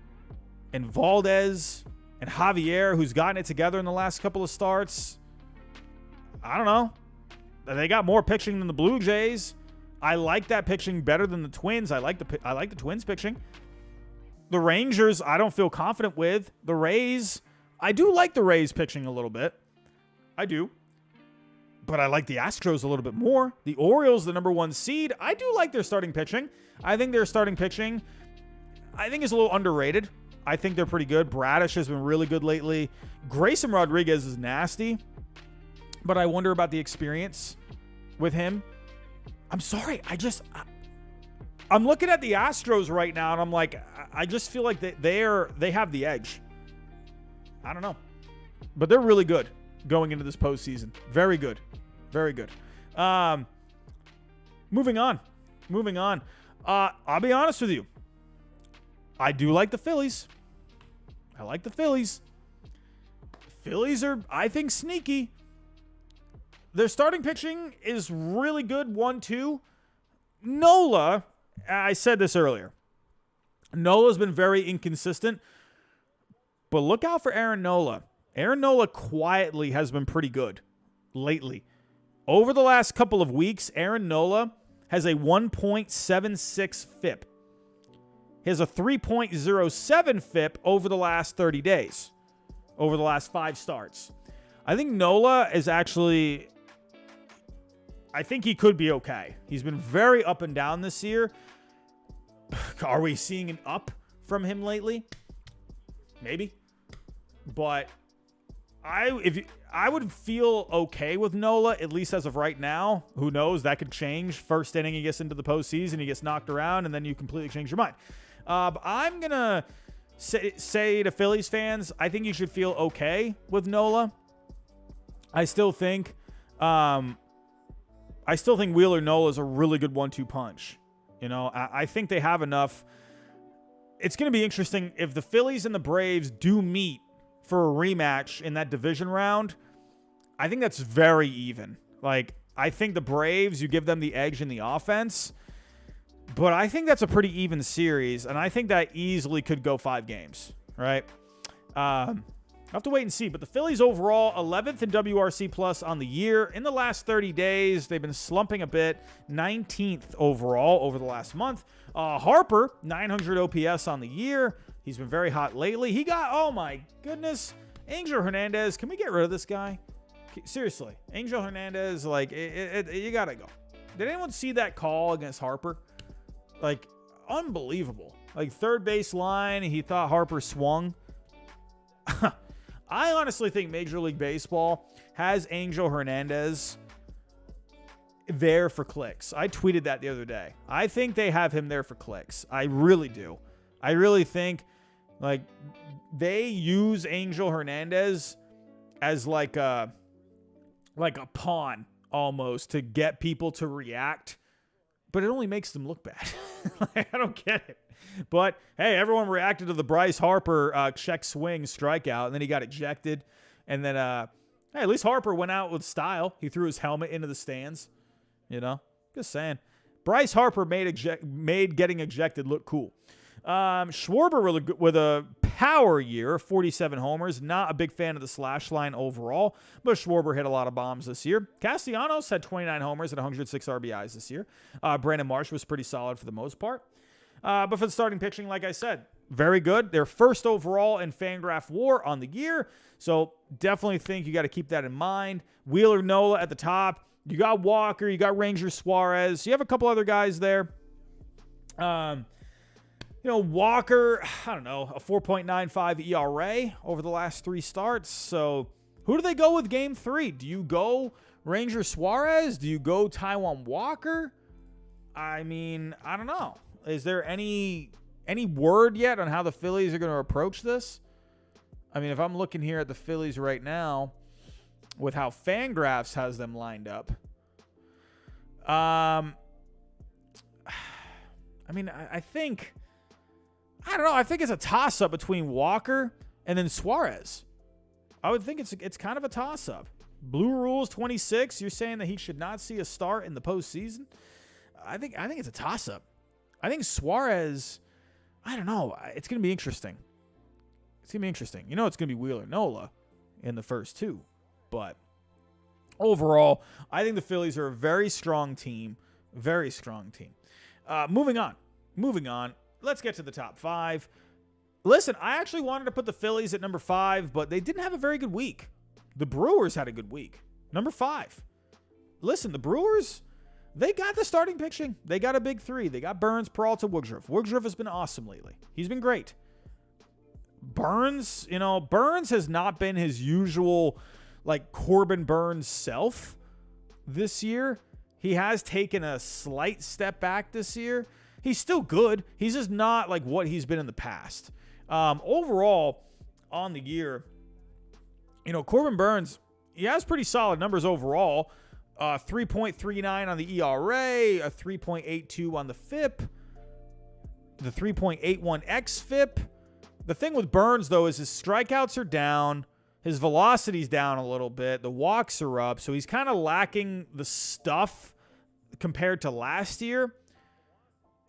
and Valdez and Javier, who's gotten it together in the last couple of starts, I don't know. They got more pitching than the Blue Jays. I like that pitching better than the Twins. I like the Twins pitching. The Rangers, I don't feel confident with. The Rays, I do like the Rays pitching a little bit. I do. But I like the Astros a little bit more. The Orioles, the number 1 seed, I do like their starting pitching. I think their starting pitching, is a little underrated. I think they're pretty good. Bradish has been really good lately. Grayson Rodriguez is nasty, but I wonder about the experience with him. I'm sorry. I'm looking at the Astros right now, and I'm like, I just feel like they have the edge. I don't know. But they're really good going into this postseason. Very good. Very good. Moving on. I'll be honest with you. I do like the Phillies. I like the Phillies. Phillies are, I think, sneaky. Their starting pitching is really good. 1-2. Nola, I said this earlier. Nola's been very inconsistent. But look out for Aaron Nola. Aaron Nola quietly has been pretty good lately. Over the last couple of weeks, Aaron Nola has a 1.76 FIP. He has a 3.07 FIP over the last 30 days, over the last 5 starts. I think Nola is actually, I think he could be okay. He's been very up and down this year. Are we seeing an up from him lately? Maybe. But I would feel okay with Nola, at least as of right now. Who knows? That could change. First inning, he gets into the postseason, he gets knocked around, and then you completely change your mind. But I'm going to say to Phillies fans, I think you should feel okay with Nola. I still think Wheeler Nola is a really good 1-2 punch. I think they have enough. It's going to be interesting if the Phillies and the Braves do meet for a rematch in that division round. I think that's very even. I think the Braves, you give them the edge in the offense, but I think that's a pretty even series, and I think that easily could go 5 games, right? I'll have to wait and see, but the Phillies overall, 11th in WRC plus on the year. In the last 30 days, they've been slumping a bit, 19th overall over the last month. Harper, 900 OPS on the year. He's been very hot lately. He got, oh my goodness, Angel Hernandez. Can we get rid of this guy? Seriously, Angel Hernandez, you gotta go. Did anyone see that call against Harper? Unbelievable. Third base line, he thought Harper swung. I honestly think Major League Baseball has Angel Hernandez there for clicks. I tweeted that the other day. I think they have him there for clicks. I really do. I really think they use Angel Hernandez as like a pawn almost to get people to react, but it only makes them look bad. I don't get it. But hey, everyone reacted to the Bryce Harper check swing strikeout, and then he got ejected. And then hey, at least Harper went out with style. He threw his helmet into the stands. Just saying. Bryce Harper made getting ejected look cool. Schwarber really good with a power year, 47 homers. Not a big fan of the slash line overall, but Schwarber hit a lot of bombs this year. Castellanos had 29 homers and 106 RBIs this year. Brandon Marsh was pretty solid for the most part. But for the starting pitching, like I said, very good. They're first overall in Fangraph WAR on the year, so definitely think you got to keep that in mind. Wheeler, Nola at the top. You got Walker. You got Ranger Suarez. You have a couple other guys there. Walker, I don't know, a 4.95 ERA over the last 3 starts. So who do they go with game 3? Do you go Ranger Suarez? Do you go Taijuan Walker? I mean, I don't know. Is there any word yet on how the Phillies are going to approach this? I mean, if I'm looking here at the Phillies right now with how Fangraphs has them lined up, I mean, I think it's a toss-up between Walker and then Suarez. I would think it's kind of a toss-up. Blue Rules 26, you're saying that he should not see a start in the postseason? I think it's a toss-up. I think Suarez, I don't know. It's going to be interesting. It's going to be interesting. It's going to be Wheeler Nola in the first 2. But overall, I think the Phillies are a very strong team. Very strong team. Moving on. Let's get to the top 5. Listen, I actually wanted to put the Phillies at number 5, but they didn't have a very good week. The Brewers had a good week. Number 5. Listen, the Brewers, they got the starting pitching. They got a big 3. They got Burns, Peralta, Woodruff. Woodruff has been awesome lately. He's been great. Burns has not been his usual, Corbin Burns self this year. He has taken a slight step back this year. He's still good. He's just not like what he's been in the past. Overall, on the year, Corbin Burns, he has pretty solid numbers overall. 3.39 on the ERA, a 3.82 on the FIP, the 3.81 xFIP. The thing with Burns, though, is his strikeouts are down. His velocity's down a little bit. The walks are up. So he's kind of lacking the stuff compared to last year.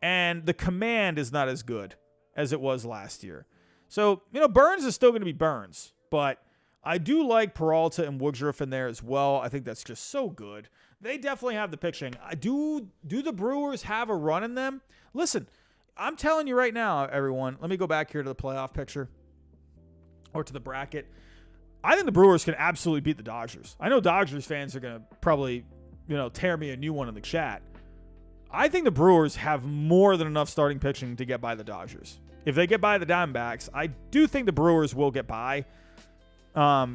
And the command is not as good as it was last year. So, Burns is still going to be Burns. But I do like Peralta and Woodruff in there as well. I think that's just so good. They definitely have the pitching. Do the Brewers have a run in them? Listen, I'm telling you right now, everyone. Let me go back here to the playoff picture or to the bracket. I think the Brewers can absolutely beat the Dodgers. I know Dodgers fans are going to probably, tear me a new one in the chat. I think the Brewers have more than enough starting pitching to get by the Dodgers. If they get by the Diamondbacks, I do think the Brewers will get by. I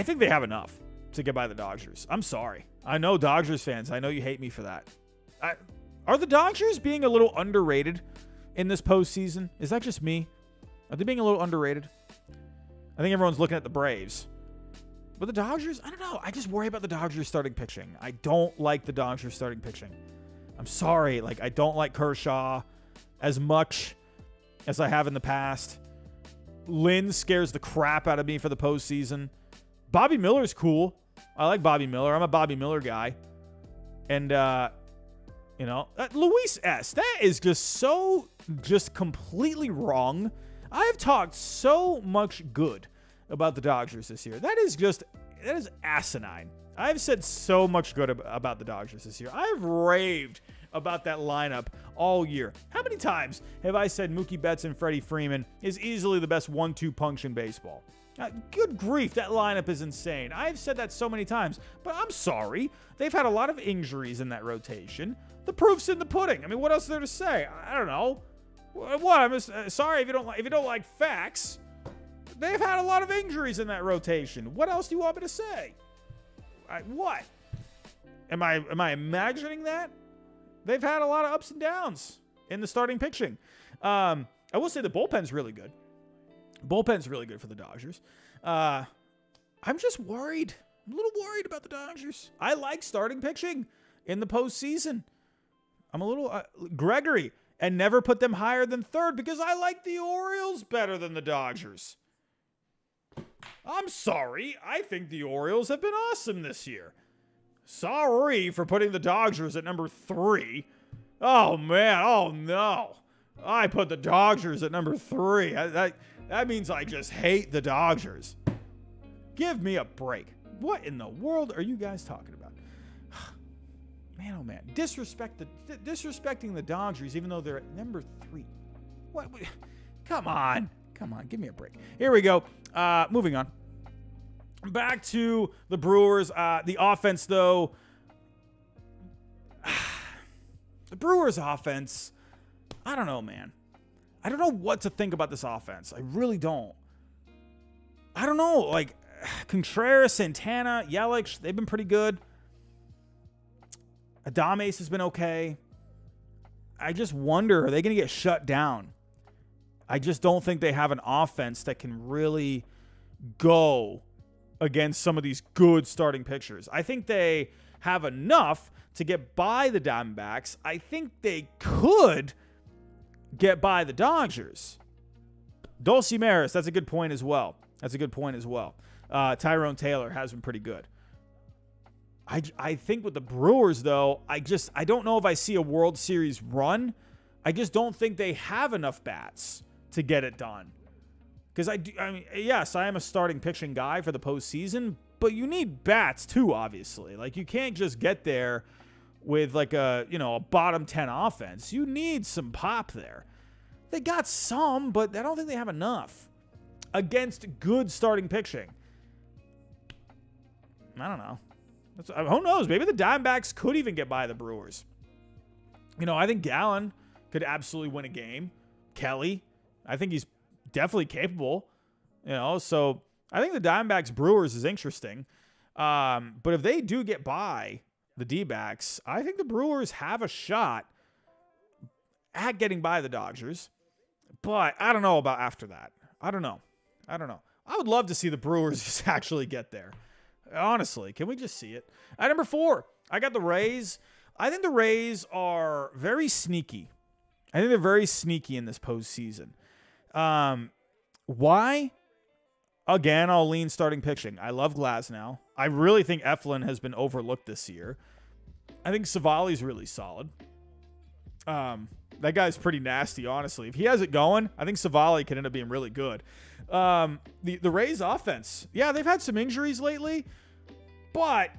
think they have enough to get by the Dodgers. I'm sorry. I know Dodgers fans. I know you hate me for that. Are the Dodgers being a little underrated in this postseason? Is that just me? Are they being a little underrated? I think everyone's looking at the Braves. But the Dodgers, I don't know. I just worry about the Dodgers starting pitching. I don't like the Dodgers starting pitching. I'm sorry. I don't like Kershaw as much as I have in the past. Lynn scares the crap out of me for the postseason. Bobby Miller's cool. I like Bobby Miller. I'm a Bobby Miller guy. And, Luis S., that is just completely wrong. I have talked so much good about the Dodgers this year. That is asinine. I've said so much good about the Dodgers this year. I've raved about that lineup all year. How many times have I said Mookie Betts and Freddie Freeman is easily the best 1-2 punch in baseball? Good grief, that lineup is insane. I've said that so many times, but I'm sorry. They've had a lot of injuries in that rotation. The proof's in the pudding. I mean, what else is there to say? I don't know. What? I'm just, sorry if you don't like facts. They've had a lot of injuries in that rotation. What else do you want me to say? What? Am I imagining that? They've had a lot of ups and downs in the starting pitching. I will say the bullpen's really good. Bullpen's really good for the Dodgers. I'm just worried. I'm a little worried about the Dodgers. I like starting pitching in the postseason. I'm a little Gregory, and never put them higher than 3rd because I like the Orioles better than the Dodgers. I'm sorry. I think the Orioles have been awesome this year. Sorry for putting the Dodgers at number 3. Oh, man. Oh, no. I put the Dodgers at number 3. That means I just hate the Dodgers. Give me a break. What in the world are you guys talking about? Man, oh man, disrespecting the Dodgers, even though they're at number 3. What? Come on, give me a break. Here we go. Moving on. Back to the Brewers. The offense, though. The Brewers' offense. I don't know, man. I don't know what to think about this offense. I really don't. I don't know. Like Contreras, Santana, Yelich, they've been pretty good. Adames has been okay. I just wonder, are they going to get shut down? I just don't think they have an offense that can really go against some of these good starting pitchers. I think they have enough to get by the Diamondbacks. I think they could get by the Dodgers. Dulce Maris, that's a good point as well. Tyrone Taylor has been pretty good. I think with the Brewers, though, I don't know if I see a World Series run. I just don't think they have enough bats to get it done. Because yes, I am a starting pitching guy for the postseason, but you need bats too, obviously. Like, you can't just get there with like a bottom 10 offense. You need some pop there. They got some, but I don't think they have enough against good starting pitching. I don't know. Who knows? Maybe the Diamondbacks could even get by the Brewers. I think Gallen could absolutely win a game. Kelly, I think he's definitely capable. So I think the Diamondbacks Brewers is interesting. But if they do get by the D-backs, I think the Brewers have a shot at getting by the Dodgers. But I don't know about after that. I don't know. I would love to see the Brewers just actually get there. Honestly, can we just see it? At number 4, I got the Rays. I think the Rays are very sneaky. I think they're very sneaky in this postseason. Why? Again, I'll lean starting pitching. I love Glasnow. I really think Eflin has been overlooked this year. I think Savali's really solid. That guy's pretty nasty, honestly. If he has it going, I think Savali can end up being really good. The Rays offense, yeah, they've had some injuries lately, but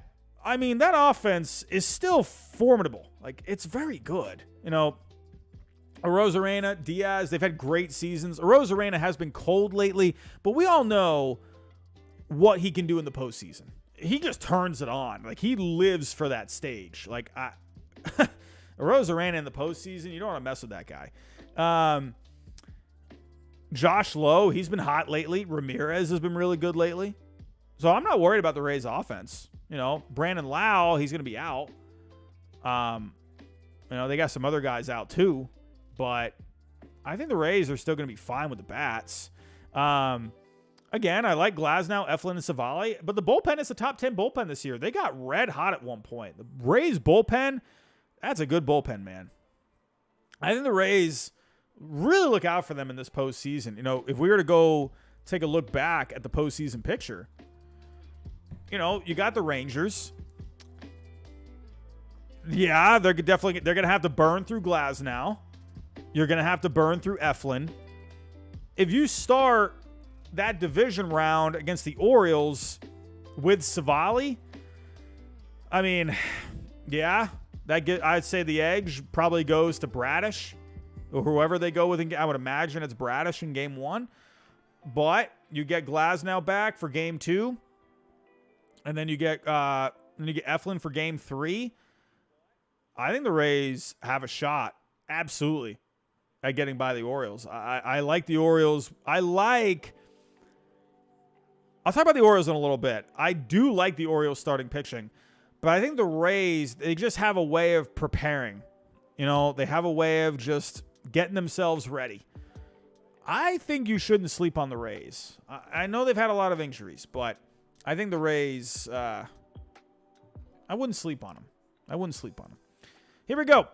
that offense is still formidable. Like, it's very good. Arozarena, Diaz, they've had great seasons. Arozarena has been cold lately, but we all know what he can do in the postseason. He just turns it on. Like, he lives for that stage. Like, Arozarena in the postseason, you don't want to mess with that guy. Josh Lowe, he's been hot lately. Ramirez has been really good lately. So I'm not worried about the Rays offense. Brandon Lau, he's going to be out. They got some other guys out too. But I think the Rays are still going to be fine with the bats. Again, I like Glasnow, Eflin, and Savali. But the bullpen is a top 10 bullpen this year. They got red hot at one point. The Rays bullpen, that's a good bullpen, man. I think the Rays, really look out for them in this postseason. If we were to go take a look back at the postseason picture, you got the Rangers. Yeah, they're going to have to burn through Glasnow. You're going to have to burn through Eflin. If you start that division round against the Orioles with Savali, yeah, I'd say the edge probably goes to Bradish. Or whoever they go with, I would imagine it's Bradish in game 1. But you get Glasnow back for game 2. And then you get Eflin for game 3. I think the Rays have a shot, absolutely, at getting by the Orioles. I like the Orioles. I'll talk about the Orioles in a little bit. I do like the Orioles starting pitching. But I think the Rays, they just have a way of preparing. They have a way of just getting themselves ready. I think you shouldn't sleep on the Rays. I know they've had a lot of injuries, but I think the Rays, I wouldn't sleep on them. Here we go.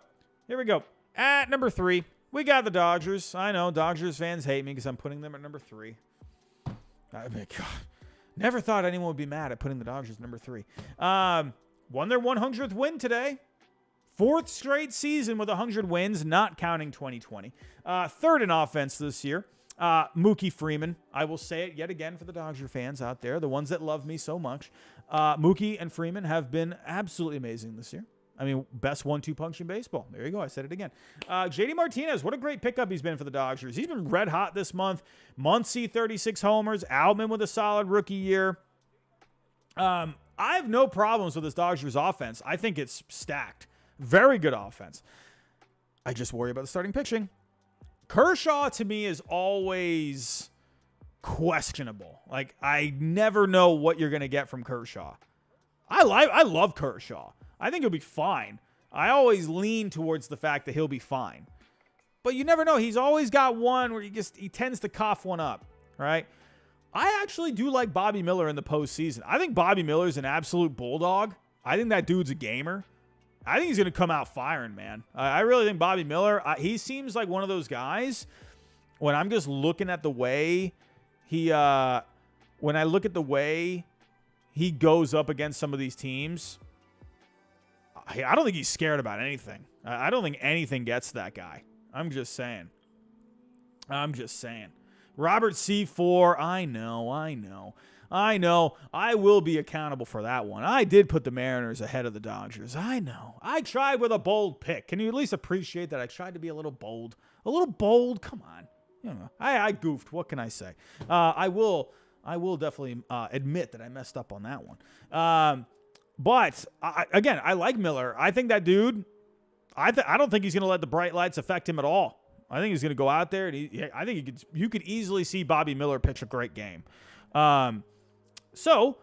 At number 3, we got the Dodgers. I know Dodgers fans hate me because I'm putting them at number 3. God, never thought anyone would be mad at putting the Dodgers at number 3. Won their 100th win today. 4th straight season with 100 wins, not counting 2020. 3rd in offense this year. Mookie Freeman. I will say it yet again for the Dodger fans out there, the ones that love me so much. Mookie and Freeman have been absolutely amazing this year. I mean, best 1-2 punch in baseball. There you go. I said it again. JD Martinez, what a great pickup he's been for the Dodgers. He's been red hot this month. Muncy, 36 homers. Alman with a solid rookie year. I have no problems with this Dodgers offense. I think it's stacked. Very good offense. I just worry about the starting pitching. Kershaw, to me, is always questionable. Like, I never know what you're going to get from Kershaw. I love Kershaw. I think he'll be fine. I always lean towards the fact that he'll be fine. But you never know. He's always got one where he tends to cough one up, right? I actually do like Bobby Miller in the postseason. I think Bobby Miller's an absolute bulldog. I think that dude's a gamer. I think he's going to come out firing, man. I really think Bobby Miller, he seems like one of those guys when I'm just looking at the way when I look at the way he goes up against some of these teams, I don't think he's scared about anything. I don't think anything gets that guy. I'm just saying. Robert C4, I know. I will be accountable for that one. I did put the Mariners ahead of the Dodgers. I know. I tried with a bold pick. Can you at least appreciate that I tried to be a little bold? A little bold? Come on. You know, I goofed. What can I say? I will definitely admit that I messed up on that one. But again, I like Miller. I think that dude, I don't think he's going to let the bright lights affect him at all. I think he's going to go out there, and I think you could easily see Bobby Miller pitch a great game. So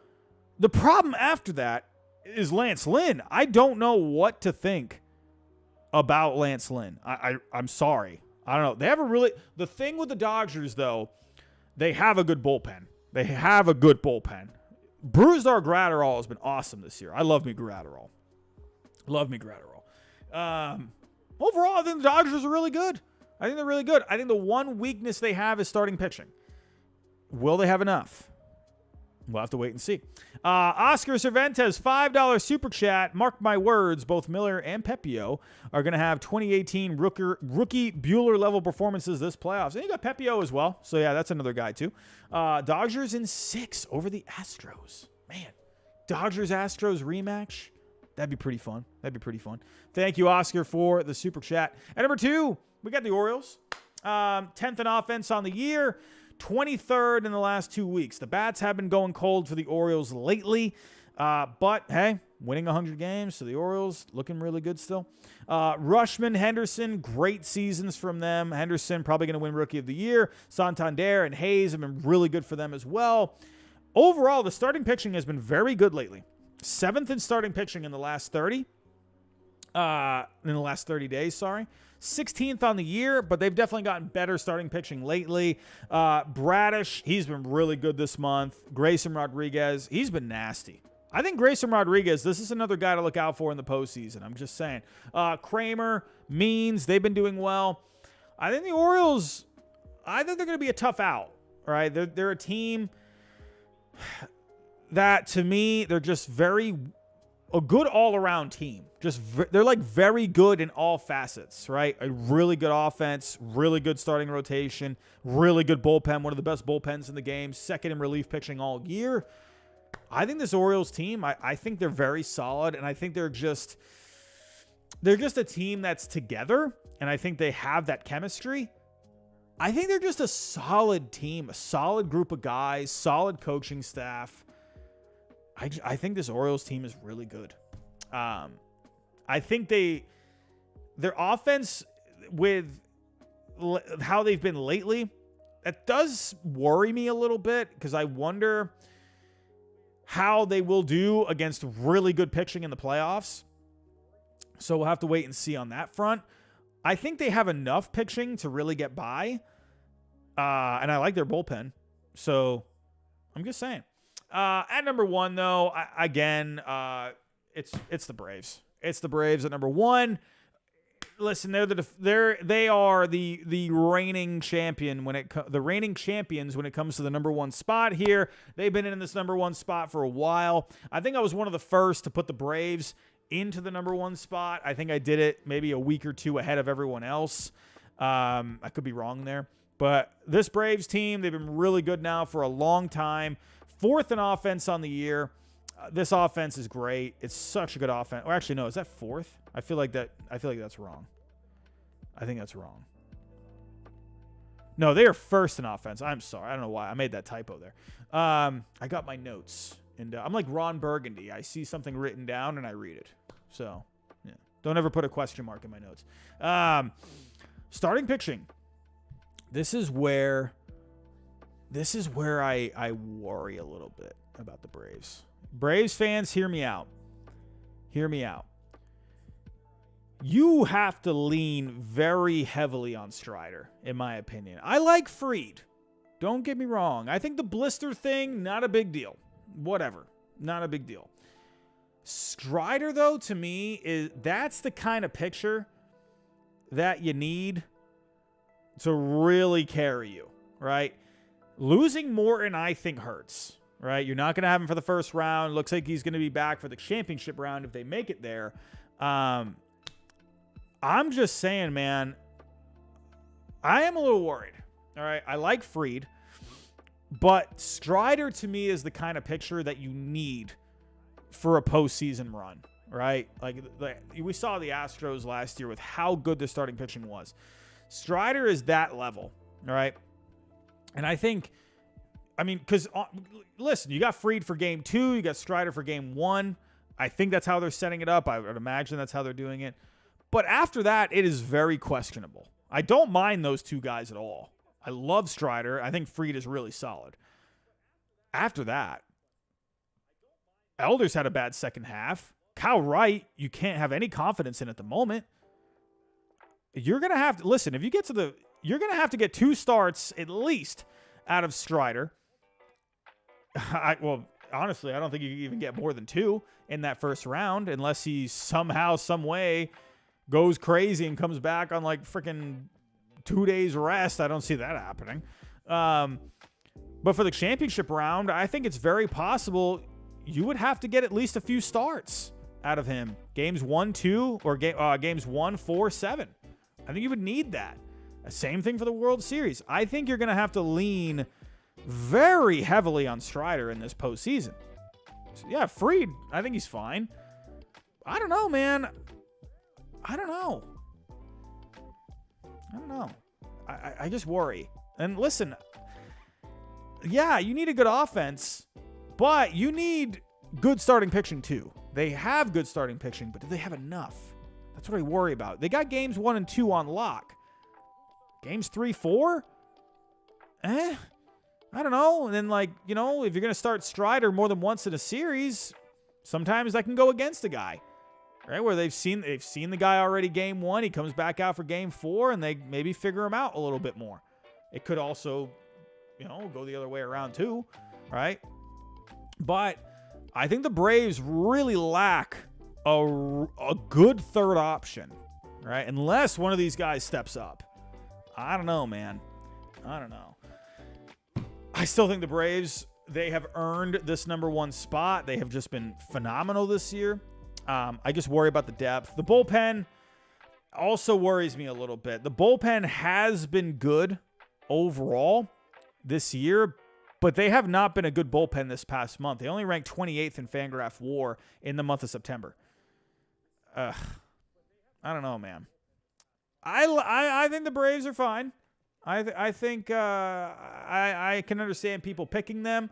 the problem after that is Lance Lynn. I don't know what to think about Lance Lynn. I'm sorry. I don't know. They have the thing with the Dodgers, though, they have a good bullpen. Brusdar Gratterall has been awesome this year. I love me Gratterall. Overall, I think the Dodgers are really good. I think they're really good. I think the one weakness they have is starting pitching. Will they have enough? We'll have to wait and see. Oscar Cervantes, $5 super chat. Mark my words, both Miller and Pepio are going to have 2018 rookie Bueller level performances this playoffs. And you got Pepio as well. So, yeah, that's another guy, too. Dodgers in 6 over the Astros. Man, Dodgers-Astros rematch. That'd be pretty fun. Thank you, Oscar, for the super chat. At number 2, we got the Orioles. 10th in offense on the year. 23rd in the last 2 weeks. The bats have been going cold for the Orioles lately. But, hey, winning 100 games, so the Orioles looking really good still. Rushman, Henderson, great seasons from them. Henderson probably going to win Rookie of the Year. Santander and Hayes have been really good for them as well. Overall, the starting pitching has been very good lately. 7th in starting pitching in the last 30. In the last 30 days, sorry. 16th on the year, but they've definitely gotten better starting pitching lately. Bradish, he's been really good this month. Grayson Rodriguez, he's been nasty. I think Grayson Rodriguez, this is another guy to look out for in the postseason. I'm just saying. Kramer, Means, they've been doing well. I think the Orioles, they're going to be a tough out, right? They're a team that, to me, they're just a good all-around team. They're like very good in all facets, right? A really good offense, really good starting rotation, really good bullpen, one of the best bullpens in the game, second in relief pitching all year. I think this Orioles team, I think they're very solid, and I think they're just a team that's together, and I think they have that chemistry. I think they're just a solid team, a solid group of guys, solid coaching staff. I think this Orioles team is really good. I think their offense with how they've been lately, it does worry me a little bit because I wonder how they will do against really good pitching in the playoffs. So we'll have to wait and see on that front. I think they have enough pitching to really get by. And I like their bullpen. So I'm just saying. At number 1, though, it's the Braves. It's the Braves at number 1. Listen, they are the reigning champions when it comes to the number 1 spot here. They've been in this number 1 spot for a while. I think I was one of the first to put the Braves into the number 1 spot. I think I did it maybe a week or 2 ahead of everyone else. I could be wrong there. But this Braves team, they've been really good now for a long time. 4th in offense on the year. This offense is great. It's such a good offense. Or actually, no, is that fourth? I feel like that's wrong. I think that's wrong. No, they are first in offense. I'm sorry. I don't know why. I made that typo there. I got my notes. And I'm like Ron Burgundy. I see something written down and I read it. So, yeah. Don't ever put a question mark in my notes. Starting pitching. This is where I worry a little bit about the Braves. Braves fans, hear me out. Hear me out. You have to lean very heavily on Strider, in my opinion. I like Fried. Don't get me wrong. I think the blister thing, not a big deal. Whatever. Not a big deal. Strider, though, to me, that's the kind of pitcher that you need to really carry you, right? Losing Morton, I think, hurts, right? You're not going to have him for the first round. Looks like he's going to be back for the championship round if they make it there. I'm just saying, man, I am a little worried. All right. I like Fried, but Strider to me is the kind of pitcher that you need for a postseason run, right? Like we saw the Astros last year with how good their starting pitching was. Strider is that level. All right. And I think, because listen, you got Fried for game 2, you got Strider for game 1. I think that's how they're setting it up. I would imagine that's how they're doing it. But after that, it is very questionable. I don't mind those two guys at all. I love Strider. I think Fried is really solid. After that, Elders had a bad second half. Kyle Wright, you can't have any confidence in at the moment. You're going to have to, listen, if you get to you're going to have to get 2 starts at least out of Strider. Honestly, I don't think you can even get more than 2 in that first round unless he somehow, some way goes crazy and comes back on like freaking 2 days rest. I don't see that happening. But for the championship round, I think it's very possible you would have to get at least a few starts out of him. Games 1, 2, or games 1, 4, 7. I think you would need that. Same thing for the World Series. I think you're going to have to lean very heavily on Strider in this postseason. So yeah, Fried, I think he's fine. I don't know, man. I don't know. I just worry. And listen, yeah, you need a good offense, but you need good starting pitching too. They have good starting pitching, but do they have enough? That's what I worry about. They got games 1 and 2 on lock. Games 3, 4? I don't know. And then, if you're going to start Strider more than once in a series, sometimes that can go against a guy. Right, where they've seen the guy already game 1, he comes back out for game 4, and they maybe figure him out a little bit more. It could also, go the other way around too, right? But I think the Braves really lack a good third option, right? Unless one of these guys steps up. I don't know, man. I don't know. I still think the Braves, they have earned this number 1 spot. They have just been phenomenal this year. I just worry about the depth. The bullpen also worries me a little bit. The bullpen has been good overall this year, but they have not been a good bullpen this past month. They only ranked 28th in Fangraph WAR in the month of September. I don't know, man. I think the Braves are fine. I think I can understand people picking them.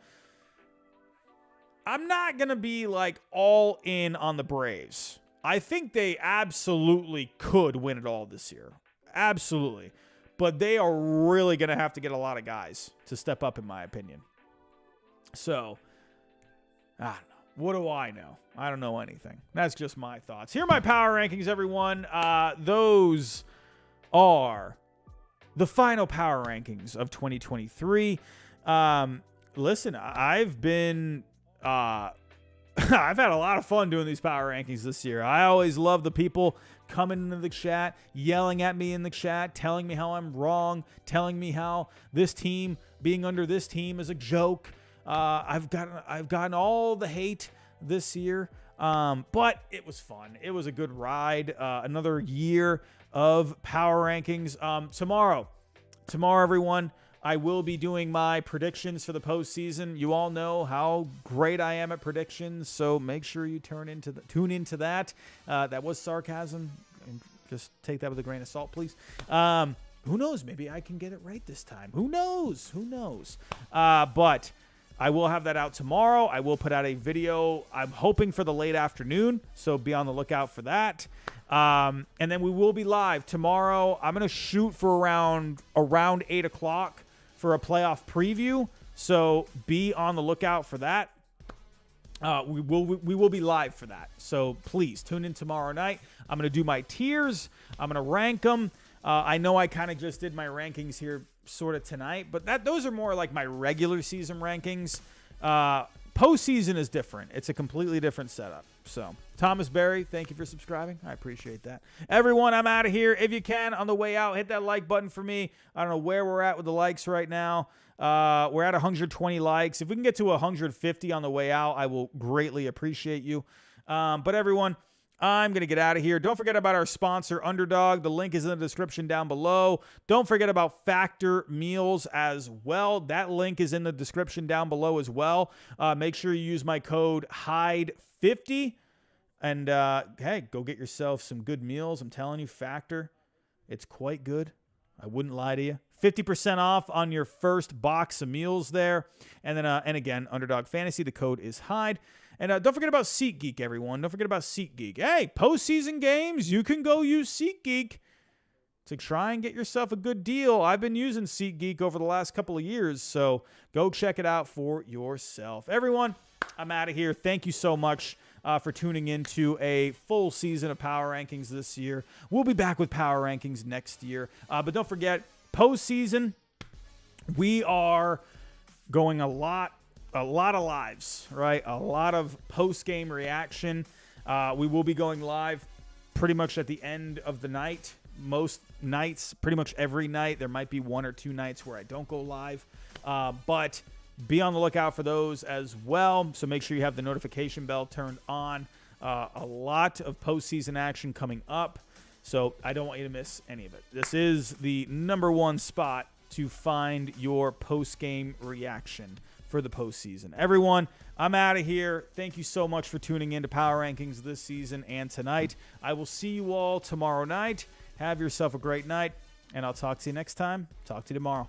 I'm not going to be all in on the Braves. I think they absolutely could win it all this year. Absolutely. But they are really going to have to get a lot of guys to step up, in my opinion. So, I don't know. What do I know? I don't know anything. That's just my thoughts. Here are my power rankings, everyone. Those are the final power rankings of 2023. Listen, I've been... I've had a lot of fun doing these power rankings this year. I always love the people coming into the chat, yelling at me in the chat, telling me how I'm wrong, telling me how this team being under this team is a joke. I've gotten all the hate this year, but it was fun. It was a good ride. Another year of power rankings. Tomorrow, everyone, I will be doing my predictions for the postseason. You all know how great I am at predictions, so make sure you tune into that. That was sarcasm. And just take that with a grain of salt, please. Who knows? Maybe I can get it right this time. Who knows? Who knows? But I will have that out tomorrow. I will put out a video. I'm hoping for the late afternoon, so be on the lookout for that. And then we will be live tomorrow. I'm going to shoot for around 8 o'clock for a playoff preview, so be on the lookout for that. We will be live for that, so please tune in tomorrow night. I'm going to do my tiers. I'm going to rank them. I know I kind of just did my rankings here sort of tonight, but those are more like my regular season rankings. Postseason is different. It's a completely different setup. So, Thomas Berry, thank you for subscribing. I appreciate that. Everyone, I'm out of here. If you can, on the way out, hit that like button for me. I don't know where we're at with the likes right now. We're at 120 likes. If we can get to 150 on the way out, I will greatly appreciate you. But everyone, I'm going to get out of here. Don't forget about our sponsor, Underdog. The link is in the description down below. Don't forget about Factor Meals as well. That link is in the description down below as well. Make sure you use my code HYDE50. And, hey, go get yourself some good meals. I'm telling you, Factor, it's quite good. I wouldn't lie to you. 50% off on your first box of meals there. And then, and again, Underdog Fantasy, the code is HYDE. And don't forget about SeatGeek, everyone. Don't forget about SeatGeek. Hey, postseason games, you can go use SeatGeek to try and get yourself a good deal. I've been using SeatGeek over the last couple of years, so go check it out for yourself. Everyone, I'm out of here. Thank you so much for tuning into a full season of Power Rankings this year. We'll be back with Power Rankings next year. But don't forget, postseason, we are going a lot of lives, right? A lot of post-game reaction. We will be going live pretty much at the end of the night. Most nights, pretty much every night. There might be 1 or 2 nights where I don't go live. But be on the lookout for those as well. So make sure you have the notification bell turned on. A lot of postseason action coming up. So I don't want you to miss any of it. This is the #1 spot to find your post-game reaction for the postseason. Everyone, I'm out of here. Thank you so much for tuning in to Power Rankings this season and tonight. I will see you all tomorrow night. Have yourself a great night, and I'll talk to you next time. Talk to you tomorrow.